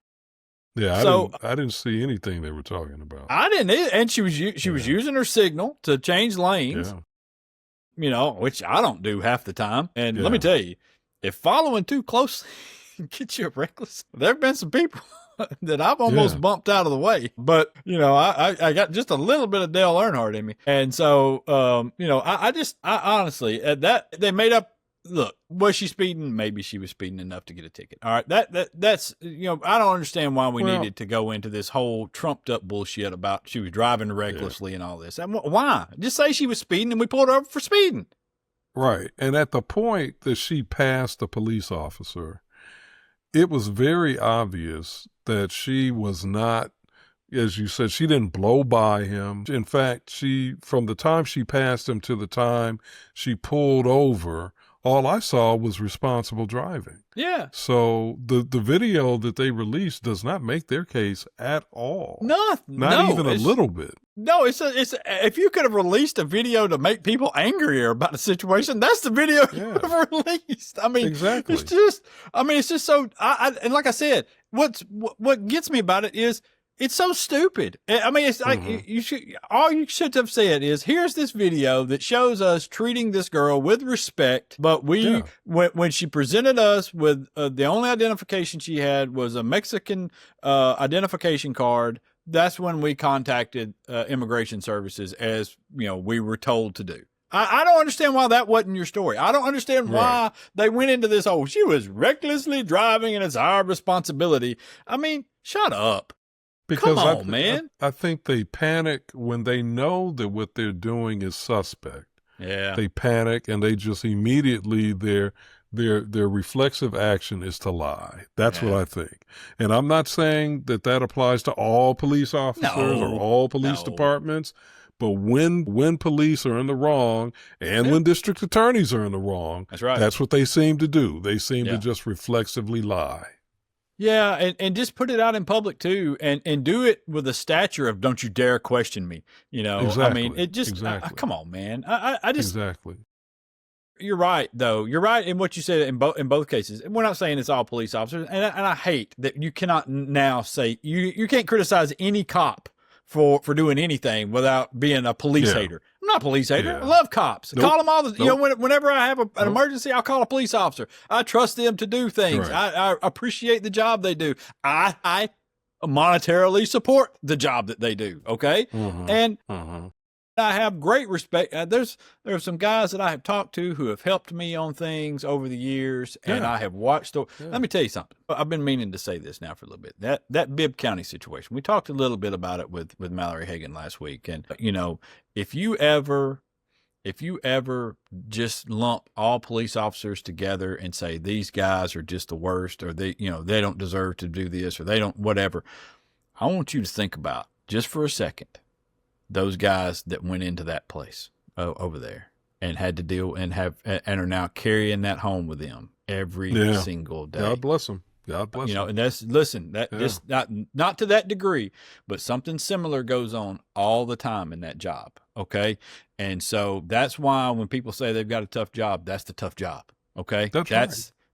Yeah, I didn't see anything they were talking about. I didn't, and she was using her signal to change lanes. Which I don't do half the time. And let me tell you, if following too closely gets you reckless, there have been some people that I've almost bumped out of the way. But, I got just a little bit of Dale Earnhardt in me. And so, I honestly, they made up, look, was she speeding? Maybe she was speeding enough to get a ticket. All right. That's, I don't understand why we needed to go into this whole trumped up bullshit about she was driving recklessly and all this. And why? Just say she was speeding and we pulled her over for speeding. Right. And at the point that she passed the police officer, it was very obvious that she was not, as you said, she didn't blow by him. In fact, from the time she passed him to the time she pulled over, all I saw was responsible driving. Yeah. So the video that they released does not make their case at all. Not even a little bit. No, it's if you could have released a video to make people angrier about the situation, that's the video you would have released. I mean, exactly. It's just so. And like I said, what gets me about it is it's so stupid. I mean, it's like you should have said is, here's this video that shows us treating this girl with respect, but when she presented us with the only identification she had was a Mexican identification card. That's when we contacted immigration services, as we were told to do. I don't understand why that wasn't your story. I don't understand why they went into this. Oh, she was recklessly driving and it's our responsibility. I mean, shut up. Because come on, man. I think they panic when they know that what they're doing is suspect. Yeah. They panic and they just immediately their reflexive action is to lie. That's what I think. And I'm not saying that applies to all police officers or all police departments, but when police are in the wrong and when district attorneys are in the wrong, that's right. That's what they seem to do. They seem to just reflexively lie. Yeah, and just put it out in public too, and do it with a stature of "don't you dare question me." Exactly. I mean, it just come on, man. I just exactly. You're right, though. You're right in what you said in both cases. We're not saying it's all police officers, and I hate that you cannot now say you can't criticize any cop for doing anything without being a police hater. I'm not a police hater. Yeah. I love cops. Nope. Call them all. Whenever I have an Nope. emergency, I'll call a police officer. I trust them to do things. Right. I appreciate the job they do. I monetarily support the job that they do. Okay, and I have great respect. There are some guys that I have talked to who have helped me on things over the years, and I have watched. Let me tell you something. I've been meaning to say this now for a little bit. That Bibb County situation. We talked a little bit about it with Mallory Hagan last week, and if you ever just lump all police officers together and say these guys are just the worst, or they don't deserve to do this, or they don't whatever, I want you to think about just for a second those guys that went into that place over there and had to deal and are now carrying that home with them every single day. God bless them. God bless You know, him. and that's, listen, that just not to that degree, but something similar goes on all the time in that job. Okay. And so that's why when people say they've got a tough job, that's the tough job. Okay.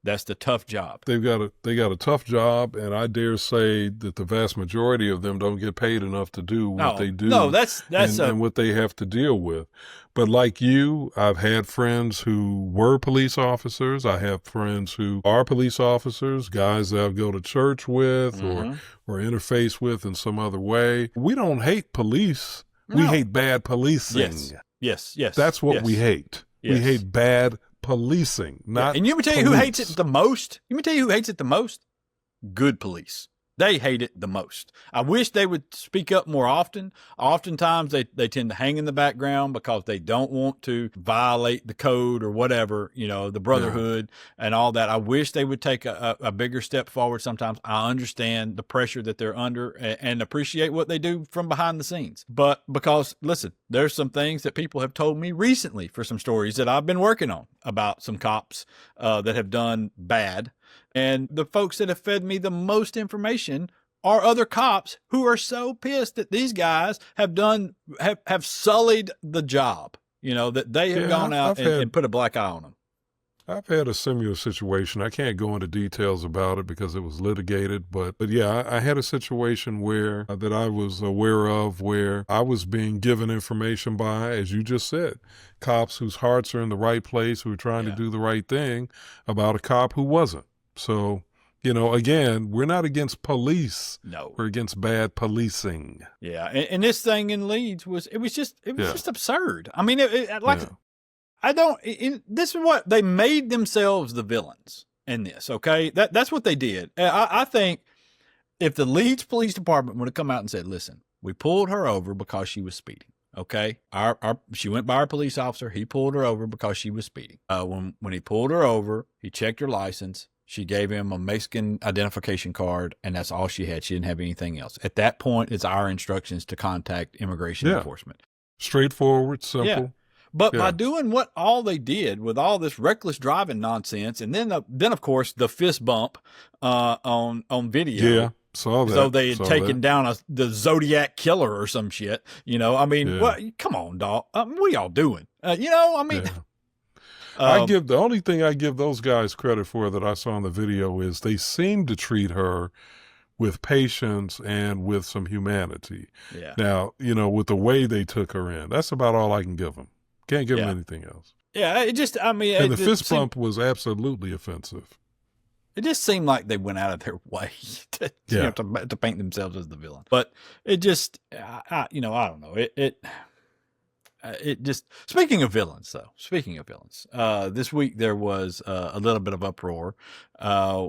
That's the tough job. They got a tough job, and I dare say that the vast majority of them don't get paid enough to do what they do. No, that's and what they have to deal with. But like you, I've had friends who were police officers. I have friends who are police officers, guys that I go to church with or interface with in some other way. We don't hate police. No. We hate bad policing. Yes. That's what we hate. Yes. We hate bad policing, not And you want me to tell you who hates it the most? You want me to tell you who hates it the most? Good police. They hate it the most. I wish they would speak up more often. Oftentimes they tend to hang in the background because they don't want to violate the code or whatever, you know, the brotherhood and all that. I wish they would take a bigger step forward sometimes. I understand the pressure that they're under and appreciate what they do from behind the scenes. But because, listen, there's some things that people have told me recently for some stories that I've been working on about some cops that have done bad. And the folks that have fed me the most information are other cops who are so pissed that these guys have sullied the job, you know, that they have gone out and put a black eye on them. I've had a similar situation. I can't go into details about it because it was litigated, but yeah, I had a situation where that I was aware of where I was being given information by, as you just said, cops whose hearts are in the right place, who are trying to do the right thing, about a cop who wasn't. So, you know, again, we're not against police. No, we're against bad policing. Yeah, and this thing in Leeds was just absurd. I mean, this is what they made themselves the villains in this. Okay, that's what they did. I think if the Leeds Police Department would have come out and said, "Listen, we pulled her over because she was speeding." Okay, she went by our police officer. He pulled her over because she was speeding. When he pulled her over, he checked her license. She gave him a Mexican identification card, and that's all she had. She didn't have anything else. At that point, it's our instructions to contact immigration enforcement. Straightforward, simple. Yeah. But by doing what all they did with all this reckless driving nonsense, and then of course the fist bump on video. Yeah. Saw that. So they had taken down the Zodiac killer or some shit. You know, I mean, come on, dog. What y'all doing? You know, I mean. The only thing I give those guys credit for that I saw in the video is they seem to treat her with patience and with some humanity. Yeah. Now, you know, with the way they took her in, that's about all I can give them. Can't give them anything else. Yeah, and the fist bump was absolutely offensive. It just seemed like they went out of their way to paint themselves as the villain. But it just, I don't know. It just, speaking of villains, this week there was a little bit of uproar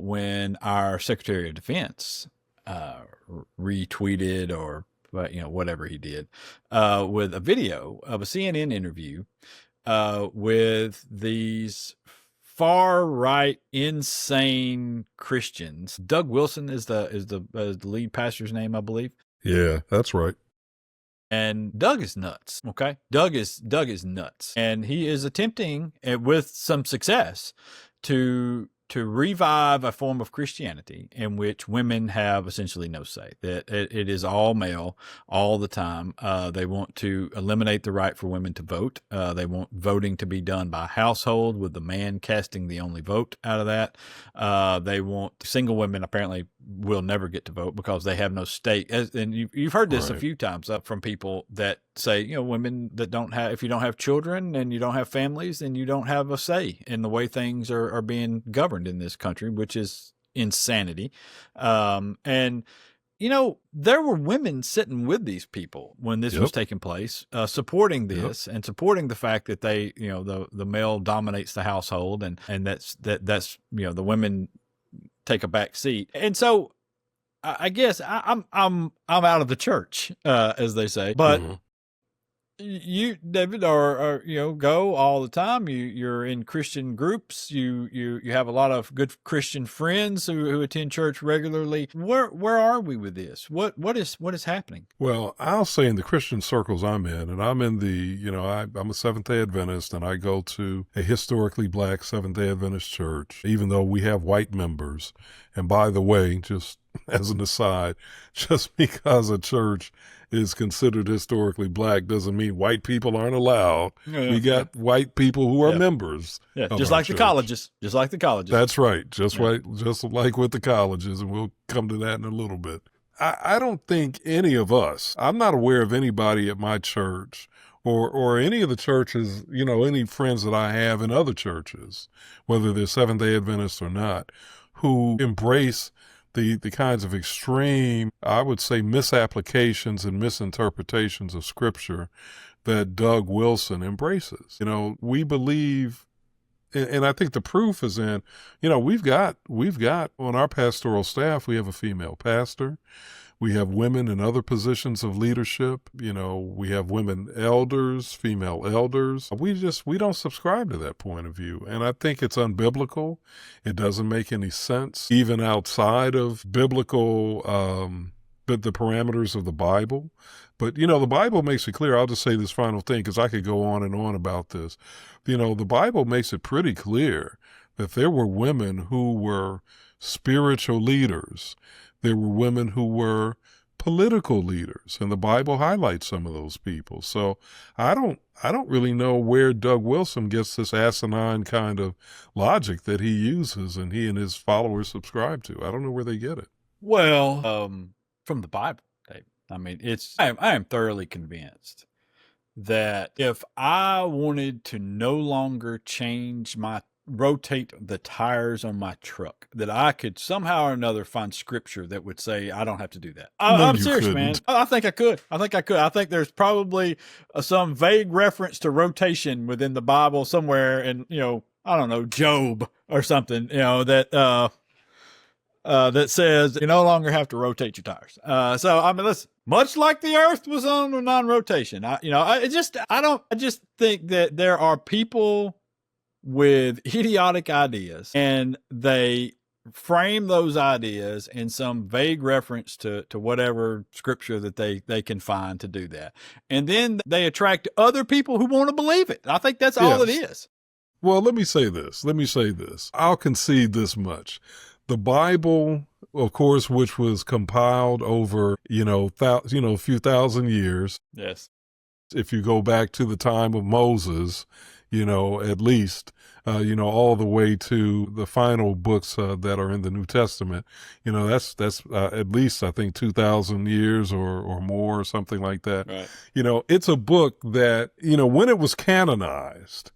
when our Secretary of Defense retweeted or whatever he did with a video of a CNN interview with these far right insane Christians. Doug Wilson is the lead pastor's name, I believe. Yeah, that's right. And Doug is nuts. Okay. Doug is nuts. And he is attempting with some success to revive a form of Christianity in which women have essentially no say, that it is all male all the time. They want to eliminate the right for women to vote. They want voting to be done by household with the man casting the only vote out of that. They want single women apparently will never get to vote because they have no stake. And you've heard this a few times from people that say, women that if you don't have children and you don't have families, then you don't have a say in the way things are being governed in this country, which is insanity. And there were women sitting with these people when this was taking place, supporting this and supporting the fact that they, the male dominates the household and that's the women take a back seat. And so I guess I'm out of the church, as they say, but you, David, are go all the time. You're in Christian groups. You have a lot of good Christian friends who attend church regularly. Where are we with this? What is happening? Well, I'll say in the Christian circles I'm in, and I'm in the I'm a Seventh-day Adventist, and I go to a historically black Seventh-day Adventist church, even though we have white members, And by the way, just as an aside, just because a church is considered historically black doesn't mean white people aren't allowed. Yeah, we got white people who are members. Yeah, of just our like the church. colleges. Just like the colleges. That's right. Just like with the colleges, and we'll come to that in a little bit. I don't think any of us, I'm not aware of anybody at my church or any of the churches, any friends that I have in other churches, whether they're Seventh-day Adventists or not, who embrace the kinds of extreme, I would say, misapplications and misinterpretations of Scripture that Doug Wilson embraces. We believe, and I think the proof is in, we've got on our pastoral staff, we have a female pastor. We have women in other positions of leadership. We have women elders, female elders. We don't subscribe to that point of view. And I think it's unbiblical. It doesn't make any sense, even outside of biblical, but the parameters of the Bible. But, the Bible makes it clear. I'll just say this final thing because I could go on and on about this. The Bible makes it pretty clear that there were women who were spiritual leaders. There were women who were political leaders, and the Bible highlights some of those people. So I don't really know where Doug Wilson gets this asinine kind of logic that he uses and he and his followers subscribe to. I don't know where they get it. Well, from the Bible, Dave. I mean, I am thoroughly convinced that if I wanted to no longer rotate the tires on my truck, that I could somehow or another find scripture that would say I don't have to do that. I'm serious, man. I think I could. I think there's probably some vague reference to rotation within the Bible somewhere, and I don't know, Job or something, that says you no longer have to rotate your tires. So I mean, listen, much like the Earth was on a non-rotation, I just think that there are people with idiotic ideas, and they frame those ideas in some vague reference to whatever scripture that they can find to do that. And then they attract other people who want to believe it. I think that's all it is. Well, let me say this. I'll concede this much. The Bible, of course, which was compiled over, a few thousand years. Yes. If you go back to the time of Moses, at least, all the way to the final books that are in the New Testament, that's at least, I think, 2,000 years or more or something like that. Right. It's a book that, when it was canonized,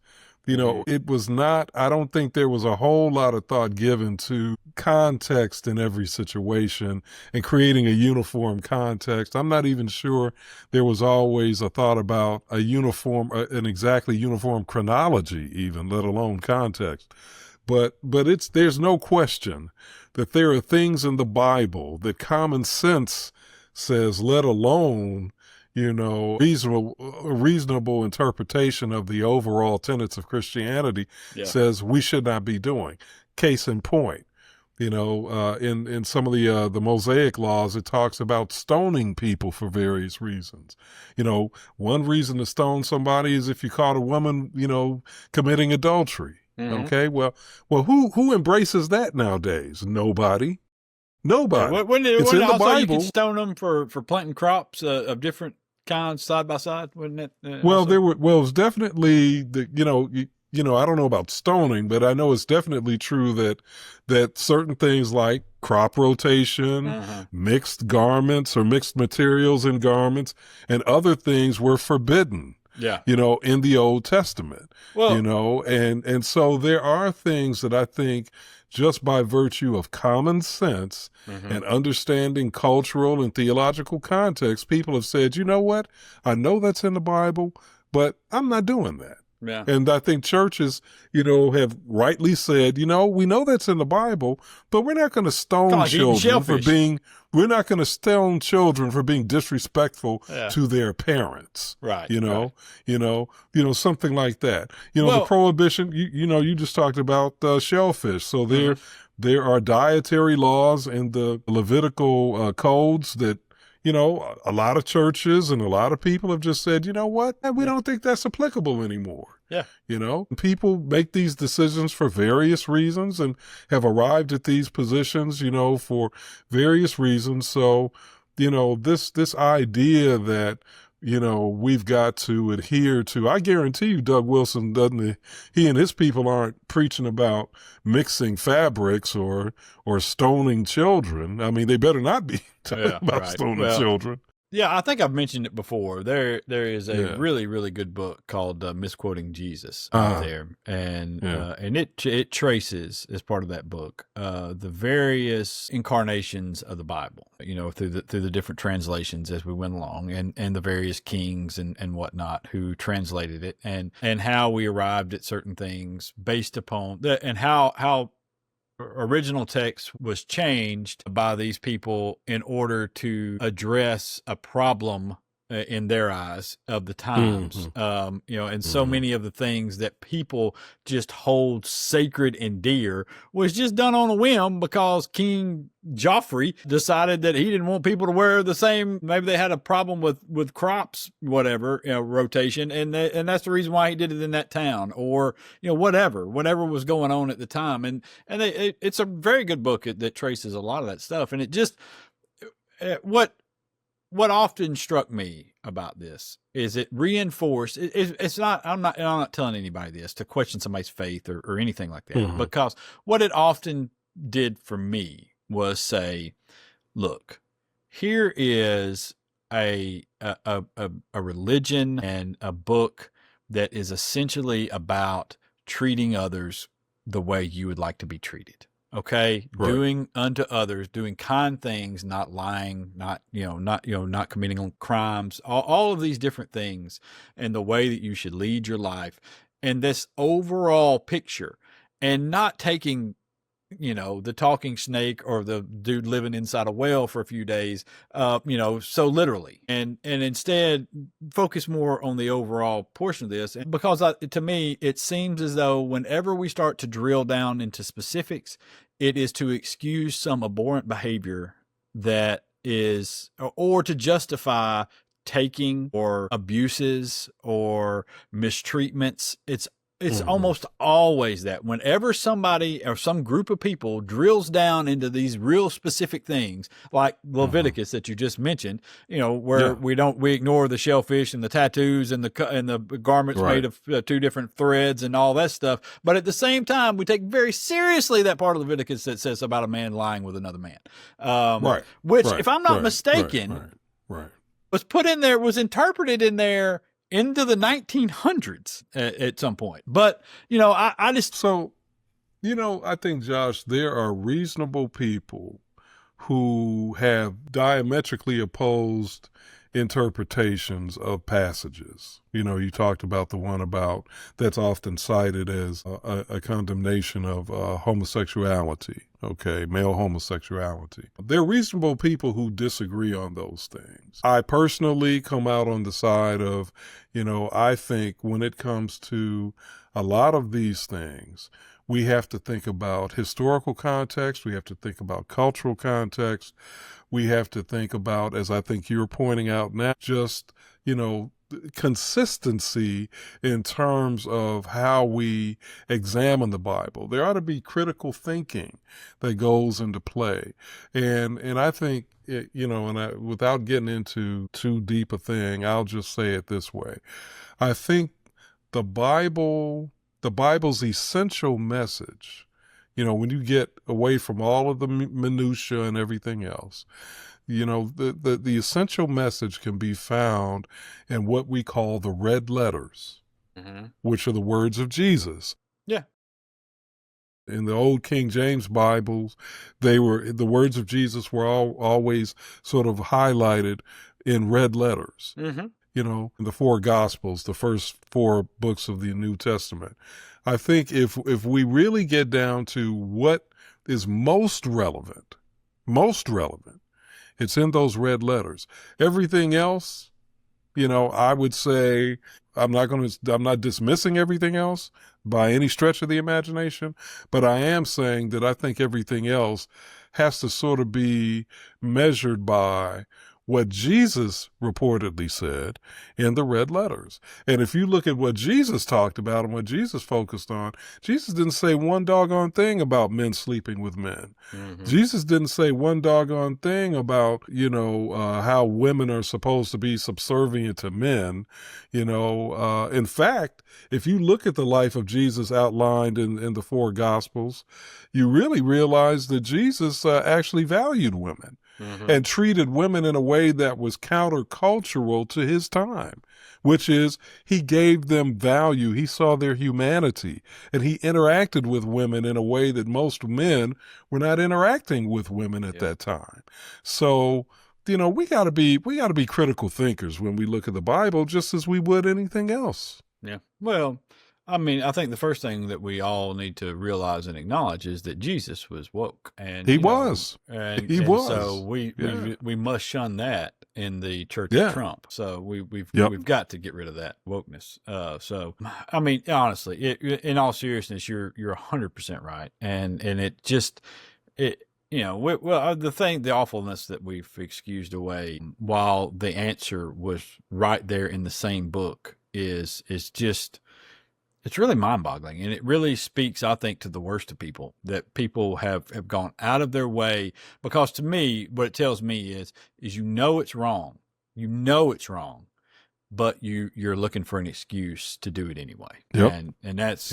it was not, I don't think there was a whole lot of thought given to context in every situation and creating a uniform context. I'm not even sure there was always a thought about an exactly uniform chronology even, let alone context. But there's no question that there are things in the Bible that common sense says, let alone reasonable interpretation of the overall tenets of Christianity says we should not be doing. Case in point, in some of the Mosaic laws, it talks about stoning people for various reasons. One reason to stone somebody is if you caught a woman, committing adultery. Mm-hmm. Okay, well, who embraces that nowadays? Nobody. It's in the Bible. You could stone them for planting crops of different kinds side by side, wouldn't it? It was definitely I don't know about stoning, but I know it's definitely true that certain things like crop rotation, mixed garments or mixed materials in garments, and other things were forbidden. Yeah. In the Old Testament. Well, and so there are things that I think just by virtue of common sense and understanding cultural and theological context, people have said, you know what? I know that's in the Bible, but I'm not doing that. Yeah. And I think churches, have rightly said, we know that's in the Bible, but we're not going to stone children for being disrespectful to their parents. Right. Something like that. The prohibition, you just talked about shellfish. So there are dietary laws in the Levitical codes that, a lot of churches and a lot of people have just said, you know what, we don't think that's applicable anymore. Yeah. People make these decisions for various reasons and have arrived at these positions, for various reasons. So, this idea that, we've got to adhere to, I guarantee you, Doug Wilson he and his people aren't preaching about mixing fabrics or stoning children. I mean, they better not be talking about stoning children. Yeah, I think I've mentioned it before. There is a really, really good book called Misquoting Jesus out there, and it traces, as part of that book, the various incarnations of the Bible. Through the different translations as we went along, and the various kings and whatnot who translated it, and how we arrived at certain things based upon that, and how original text was changed by these people in order to address a problem in their eyes of the times. And so many of the things that people just hold sacred and dear was just done on a whim because King Joffrey decided that he didn't want people to wear the same. Maybe they had a problem with crops, whatever, rotation. And that's the reason why he did it in that town, or, whatever was going on at the time. And it's a very good book that traces a lot of that stuff. And it just, what often struck me about this is it reinforced. It's not. I'm not telling anybody this to question somebody's faith or anything like that. Because what it often did for me was say, look, here is a religion and a book that is essentially about treating others the way you would like to be treated. Okay. Right. Doing unto others, doing kind things, not lying, not committing crimes, all of these different things, and the way that you should lead your life, and this overall picture, and not taking, the talking snake or the dude living inside a whale for a few days, so literally, and instead focus more on the overall portion of this. And because to me, it seems as though whenever we start to drill down into specifics, it is to excuse some abhorrent behavior that is, or to justify taking or abuses or mistreatments. It's almost always that whenever somebody or some group of people drills down into these real specific things, like Leviticus that you just mentioned, where we ignore the shellfish and the tattoos and the garments made of two different threads and all that stuff. But at the same time, we take very seriously that part of Leviticus that says about a man lying with another man, which, if I'm not mistaken, was put in there, was interpreted in there into the 1900s at some point. But, I just... So, I think, Josh, there are reasonable people who have diametrically opposed interpretations of passages. You talked about the one about that's often cited as a condemnation of homosexuality, male homosexuality. There are reasonable people who disagree on those things. I personally come out on the side of, I think when it comes to a lot of these things, we have to think about historical context. We have to think about cultural context. We have to think about, as I think you're pointing out now, just, consistency in terms of how we examine the Bible. There ought to be critical thinking that goes into play. And I think, without getting into too deep a thing, I'll just say it this way. I think the Bible's essential message, when you get away from all of the minutia and everything else, the essential message can be found in what we call the red letters, which are the words of Jesus. Yeah. In the old King James Bibles, the words of Jesus were always sort of highlighted in red letters. In the four Gospels, the first four books of the New Testament. I think if we really get down to what is most relevant, it's in those red letters. Everything else, I would say I'm not dismissing everything else by any stretch of the imagination, but I am saying that I think everything else has to sort of be measured by what Jesus reportedly said in the red letters. And if you look at what Jesus talked about and what Jesus focused on, Jesus didn't say one doggone thing about men sleeping with men. Mm-hmm. Jesus didn't say one doggone thing about, how women are supposed to be subservient to men. In fact, if you look at the life of Jesus outlined in the four Gospels, you really realize that Jesus actually valued women. Mm-hmm. And treated women in a way that was countercultural to his time, which is he gave them value. He saw their humanity, and he interacted with women in a way that most men were not interacting with women at that time. So, we got to be critical thinkers when we look at the Bible, just as we would anything else. Yeah. Well, I mean, I think the first thing that we all need to realize and acknowledge is that Jesus was woke, and he was. So we must shun that in the Church of Trump. So we've got to get rid of that wokeness. So I mean, honestly, in all seriousness, you're 100% right, and it just the awfulness that we've excused away while the answer was right there in the same book is just. It's really mind-boggling, and it really speaks, I think, to the worst of people, that people have gone out of their way. Because to me, what it tells me is it's wrong. You know it's wrong, but you're looking for an excuse to do it anyway. Yep. And that's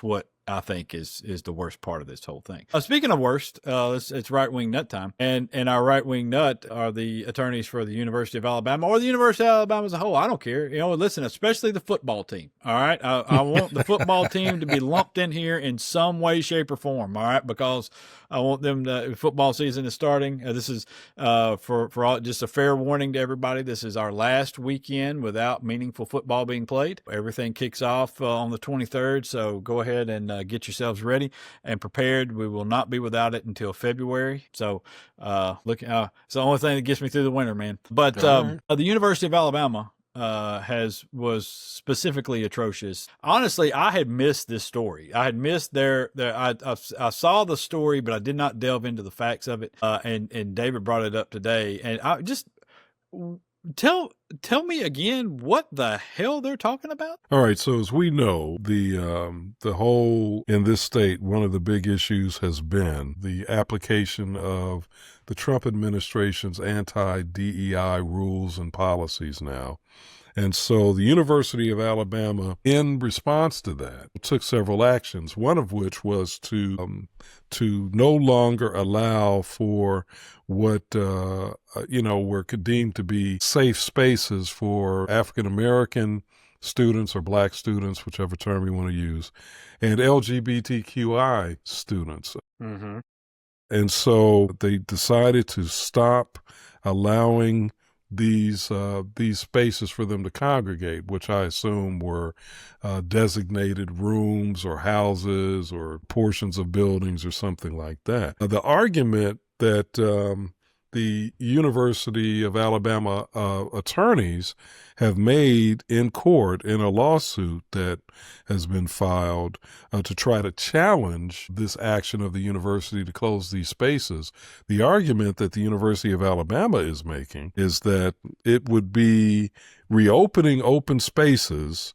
what I think is the worst part of this whole thing. Speaking of worst, it's right-wing nut time. And our right-wing nut are the attorneys for the University of Alabama or the University of Alabama as a whole. I don't care. Listen, especially the football team. All right. I want the football team to be lumped in here in some way, shape, or form. All right. Because I want them football season is starting. This is for all, just a fair warning to everybody. This is our last weekend without meaningful football being played. Everything kicks off on the 23rd. So go ahead and get yourselves ready and prepared. We will not be without it until February. So it's the only thing that gets me through the winter, man. But the University of Alabama was specifically atrocious. Honestly, I had missed this story. I had missed I saw the story, but I did not delve into the facts of it. And David brought it up today, and I just tell me again what the hell they're talking about. All right. So as we know, the whole in this state, one of the big issues has been the application of the Trump administration's anti-DEI rules and policies now. And so the University of Alabama, in response to that, took several actions, one of which was to no longer allow for what, were deemed to be safe spaces for African-American students or Black students, whichever term you want to use, and LGBTQI students. Mm-hmm. And so they decided to stop allowing these spaces for them to congregate, which I assume were designated rooms or houses or portions of buildings or something like that. The argument that the University of Alabama attorneys have made in court in a lawsuit that has been filed to try to challenge this action of the university to close these spaces. The argument that the University of Alabama is making is that it would be reopening open spaces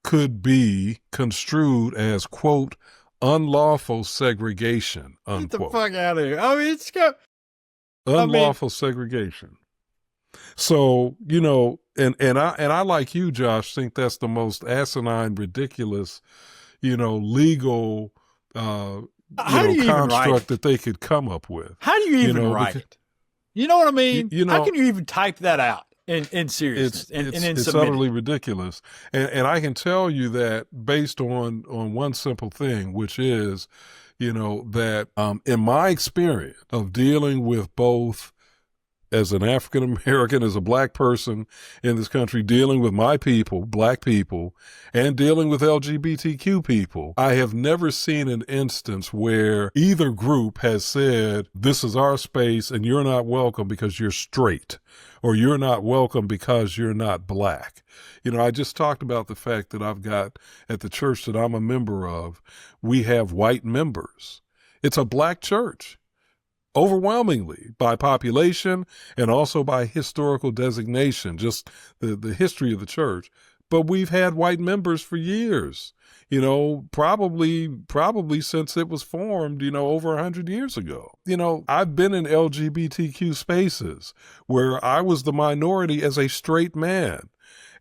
could be construed as, quote, unlawful segregation, unquote. Get the fuck out of here. I mean, unlawful segregation. So, and I like you, Josh, think that's the most asinine, ridiculous, legal construct that they could come up with. How do you even write it? You know what I mean? How can you even type that out in seriousness? It's utterly ridiculous. And I can tell you that based on one simple thing, which is, that in my experience of dealing with both as an African American, as a Black person in this country, dealing with my people, Black people, and dealing with LGBTQ people, I have never seen an instance where either group has said, this is our space and you're not welcome because you're straight, or you're not welcome because you're not Black. I just talked about the fact that I've got at the church that I'm a member of, we have white members. It's a Black church. overwhelmingly by population and also by historical designation, just the history of the church. But we've had white members for years, probably since it was formed, over 100 years ago. I've been in LGBTQ spaces where I was the minority as a straight man.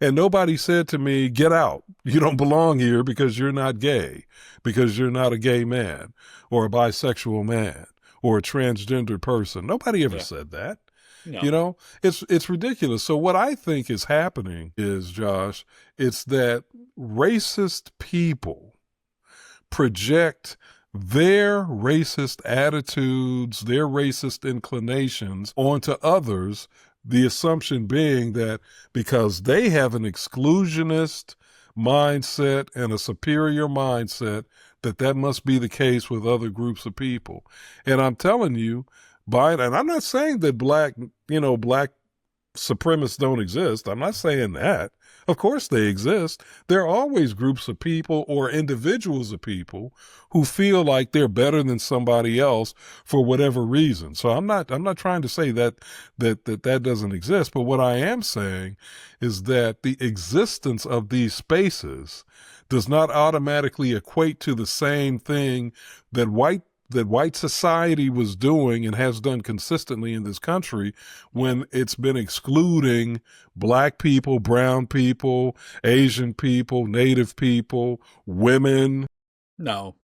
And nobody said to me, get out. You don't belong here because you're not gay, because you're not a gay man or a bisexual man or a transgender person. Nobody ever said that. No. It's ridiculous. So what I think is happening is, Josh, it's that racist people project their racist attitudes, their racist inclinations onto others, the assumption being that because they have an exclusionist mindset and a superior mindset, that must be the case with other groups of people. And I'm telling you, and I'm not saying that black supremacists don't exist. I'm not saying that. Of course they exist. There are always groups of people or individuals of people who feel like they're better than somebody else for whatever reason. So I'm not trying to say that doesn't exist. But what I am saying is that the existence of these spaces does not automatically equate to the same thing that white society was doing and has done consistently in this country when it's been excluding black people, brown people, Asian people, Native people, women. No.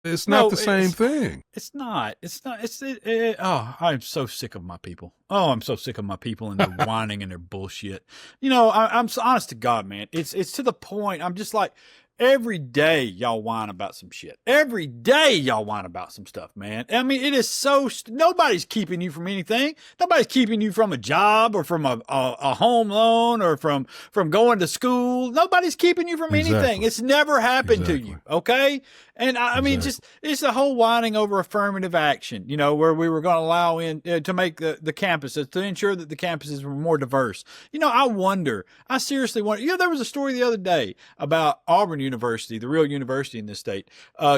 It's not the same thing. It's not. I'm so sick of my people. Oh, I'm so sick of my people and their whining and their bullshit. I'm so honest to God, man. It's to the point. I'm just like, every day y'all whine about some shit. Every day y'all whine about some stuff, man. I mean, it is so, nobody's keeping you from anything. Nobody's keeping you from a job or from a home loan or from going to school. Nobody's keeping you from anything. It's never happened to you. Okay. And I mean, just, it's the whole whining over affirmative action, where we were going to allow in to make the campuses, to ensure that the campuses were more diverse. I seriously wonder, there was a story the other day about Auburn University, the real university in this state,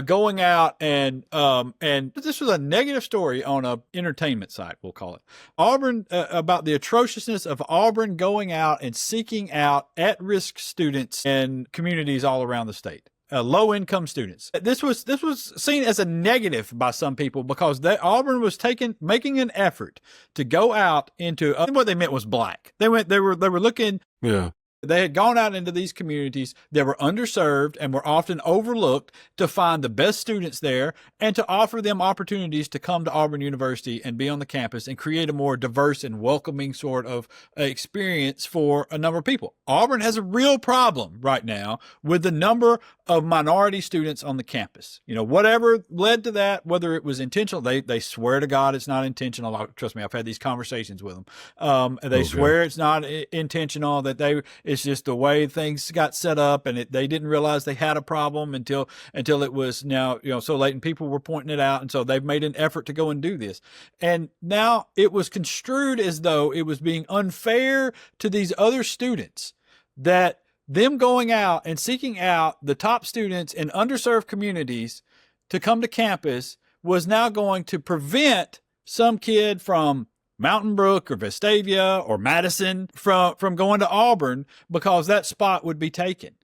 going out and this was a negative story on a entertainment site, we'll call it. Auburn, about the atrociousness of Auburn going out and seeking out at-risk students in communities all around the state. Low-income students. This was seen as a negative by some people because Auburn was making an effort to go out into what they meant was black. They were looking. Yeah. They had gone out into these communities that were underserved and were often overlooked to find the best students there and to offer them opportunities to come to Auburn University and be on the campus and create a more diverse and welcoming sort of experience for a number of people. Auburn has a real problem right now with the number of minority students on the campus. Whatever led to that, whether it was intentional, they swear to God it's not intentional. Trust me, I've had these conversations with them. They swear it's not intentional, that it's just the way things got set up, and they didn't realize they had a problem until it was now, so late, and people were pointing it out. And so they've made an effort to go and do this. And now it was construed as though it was being unfair to these other students, that them going out and seeking out the top students in underserved communities to come to campus was now going to prevent some kid from Mountain Brook or Vestavia or Madison from going to Auburn because that spot would be taken.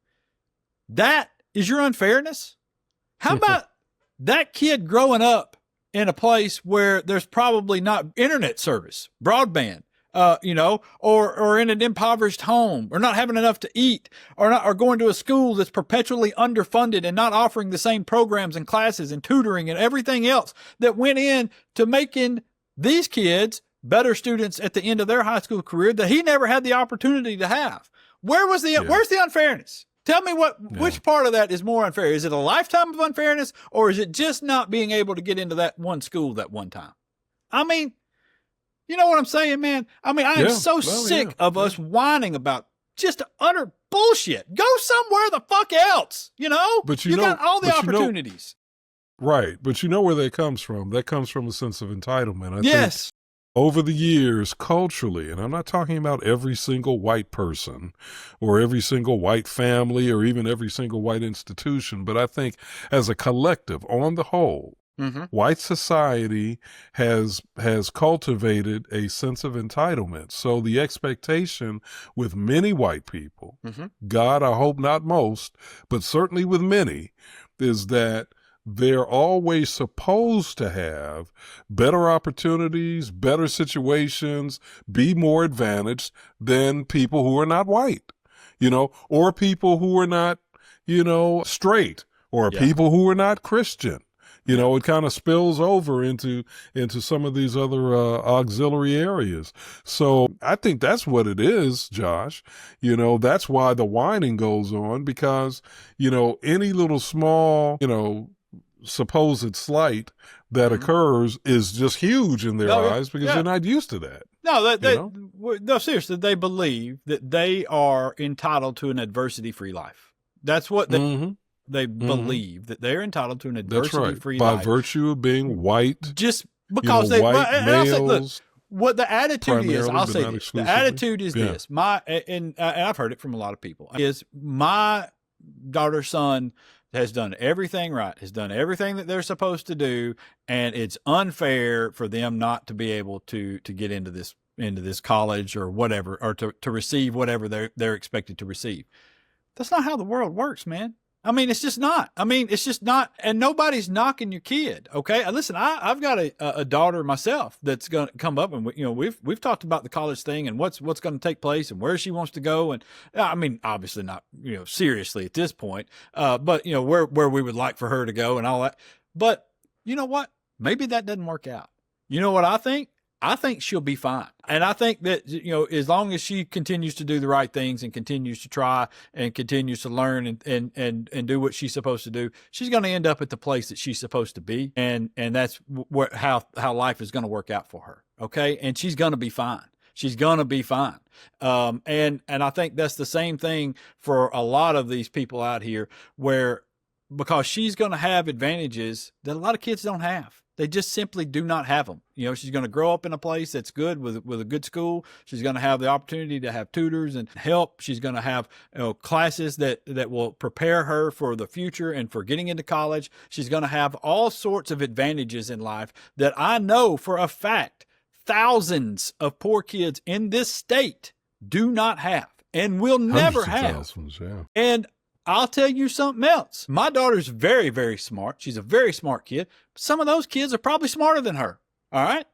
That is your unfairness. How about that kid growing up in a place where there's probably not internet service, broadband, or in an impoverished home, or not having enough to eat, or going to a school that's perpetually underfunded and not offering the same programs and classes and tutoring and everything else that went in to making these kids better students at the end of their high school career that he never had the opportunity to have. Where's the unfairness? Tell me which part of that is more unfair? Is it a lifetime of unfairness, or is it just not being able to get into that one school that one time? I mean, you know what I'm saying, man? I mean, I am so sick of us whining about just utter bullshit. Go somewhere the fuck else, But you got all the opportunities. Right. But you know where that comes from. That comes from a sense of entitlement. I think over the years, culturally, and I'm not talking about every single white person or every single white family or even every single white institution, but I think as a collective, on the whole, Mm-hmm. White society has cultivated a sense of entitlement. So the expectation with many white people, Mm-hmm. God, I hope not most, but certainly with many, is that they're always supposed to have better opportunities, better situations, be more advantaged than people who are not white, or people who are not, straight, or Yeah. people who are not Christian. It kind of spills over into some of these other auxiliary areas. So I think that's what it is, Josh. That's why the whining goes on, because, any little small, supposed slight that occurs is just huge in their eyes, because they're not used to that. No, seriously, they believe that they are entitled to an adversity-free life. That's what they believe, that they're entitled to an adversity-free life. By virtue of being white. Just because they, white and I'll say, look, males. what the attitude is, I'll but say not this, the exclusively. attitude is this, and I've heard it from a lot of people, is my daughter's son has done everything right, has done everything that they're supposed to do, and it's unfair for them not to be able to get into this college or whatever, or to receive whatever they're expected to receive. That's not how the world works, man. I mean, it's just not. And nobody's knocking your kid. Okay, listen, I've got a daughter myself that's going to come up, and we've talked about the college thing and what's going to take place and where she wants to go, and I mean, obviously not seriously at this point, but where we would like for her to go and all that. But you know what? Maybe that doesn't work out. You know what I think? I think she'll be fine. And I think that, as long as she continues to do the right things and continues to try and continues to learn and do what she's supposed to do, she's going to end up at the place that she's supposed to be. And that's how life is going to work out for her. Okay. And she's going to be fine. She's going to be fine. And I think that's the same thing for a lot of these people out here, because she's going to have advantages that a lot of kids don't have. They just simply do not have them. She's going to grow up in a place that's good with a good school. She's going to have the opportunity to have tutors and help. She's going to have classes that will prepare her for the future and for getting into college. She's going to have all sorts of advantages in life that I know for a fact thousands of poor kids in this state do not have and will never have. Thousands, yeah. And I'll tell you something else. My daughter's very, very smart. She's a very smart kid. Some of those kids are probably smarter than her. All right.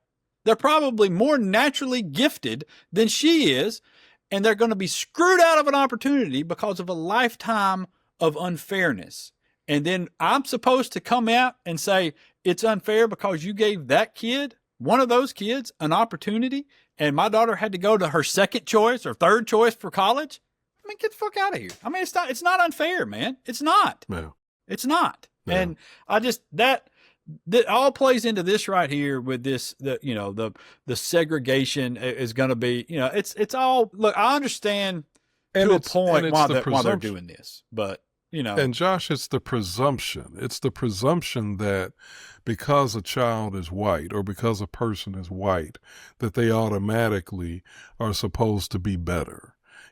They're probably more naturally gifted than she is. And they're going to be screwed out of an opportunity because of a lifetime of unfairness. And then I'm supposed to come out and say it's unfair because you gave that kid, one of those kids, an opportunity. And my daughter had to go to her second choice or third choice for college. I mean, get the fuck out of here. I mean, it's not unfair, man. It's not. No. It's not. No. And I just, that all plays into this right here with this, the segregation is going to be, it's all, look, I understand to a point why they're doing this, but And Josh, it's the presumption. It's the presumption that because a child is white or because a person is white, that they automatically are supposed to be better.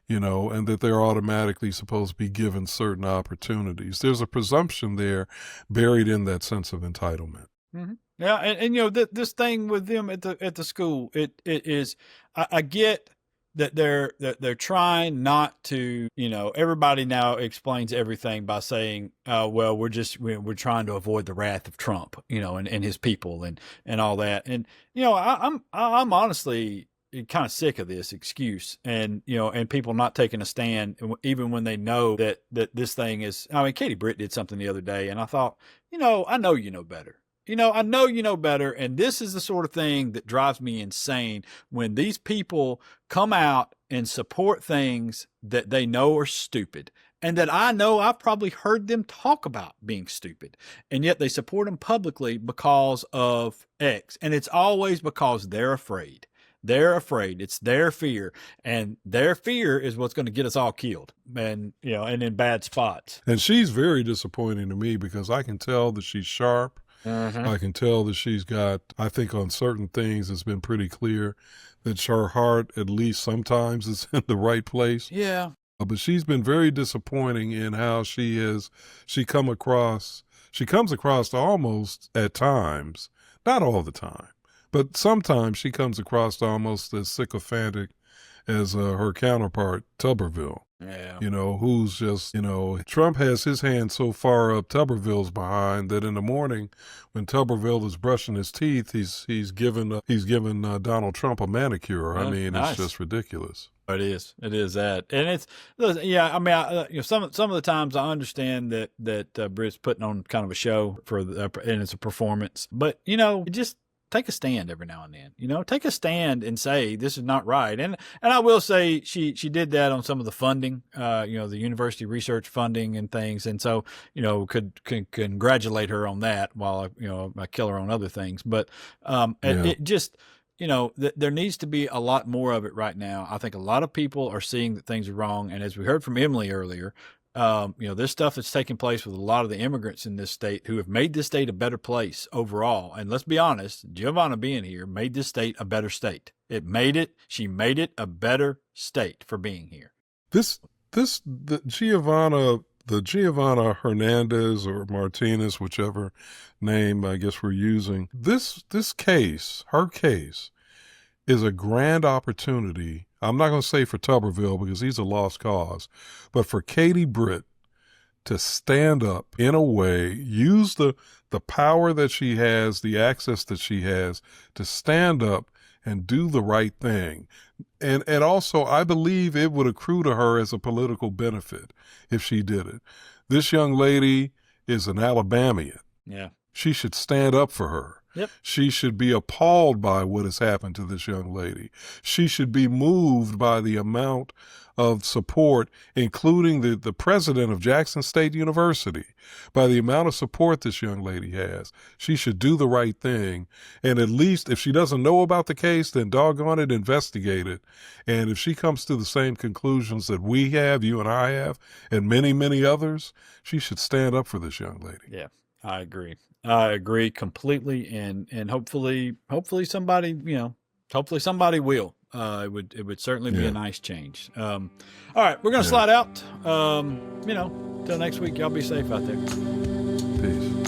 And that they're automatically supposed to be given certain opportunities. There's a presumption there buried in that sense of entitlement. Mm-hmm. Yeah. And this thing with them at the school, it is, I get that they're trying not to, everybody now explains everything by saying, well, we're trying to avoid the wrath of Trump, and his people and all that. And, I'm honestly kind of sick of this excuse and people not taking a stand, even when they know that this thing is, I mean, Katie Britt did something the other day and I thought, I know you know better. I know you know better. And this is the sort of thing that drives me insane when these people come out and support things that they know are stupid and that I know I've probably heard them talk about being stupid. And yet they support them publicly because of X. And it's always because they're afraid. They're afraid. It's their fear, and their fear is what's going to get us all killed and in bad spots. And she's very disappointing to me because I can tell that she's sharp. Mm-hmm. I can tell that she's got, I think on certain things, it's been pretty clear that her heart, at least sometimes, is in the right place. Yeah. But she's been very disappointing in how she come across She comes across almost at times, not all the time, but sometimes she comes across almost as sycophantic as her counterpart, Tuberville. Yeah. Who's just, Trump has his hand so far up Tuberville's behind that in the morning when Tuberville is brushing his teeth, he's given Donald Trump a manicure. I mean, nice. It's just ridiculous. It is that, and it's, yeah. I mean, some of the times I understand that Britt's putting on kind of a show and it's a performance, but just take a stand every now and then. Take a stand and say this is not right. And I will say she did that on some of the funding, the university research funding and things. And so could congratulate her on that while I kill her on other things. But it just. There needs to be a lot more of it right now. I think a lot of people are seeing that things are wrong. And as we heard from Emily earlier, this stuff that's taking place with a lot of the immigrants in this state who have made this state a better place overall. And let's be honest, Giovanna being here made this state a better state. She made it a better state for being here. The Giovanna Hernandez or Martinez, whichever name I guess we're using, her case is a grand opportunity. I'm not going to say for Tuberville because he's a lost cause, but for Katie Britt to stand up in a way, use the power that she has, the access that she has to stand up and do the right thing. And also, I believe it would accrue to her as a political benefit if she did it. This young lady is an Alabamian. Yeah. She should stand up for her. Yep. She should be appalled by what has happened to this young lady. She should be moved by the amount of support, including the president of Jackson State University, by the amount of support this young lady has. She should do the right thing. And at least if she doesn't know about the case, then doggone it, investigate it. And if she comes to the same conclusions that we have, you and I have, and many, many others, she should stand up for this young lady. Yeah, I agree. I agree completely, and hopefully somebody will. It would certainly be a nice change. All right, we're gonna slide out. Till next week. Y'all be safe out there. Peace.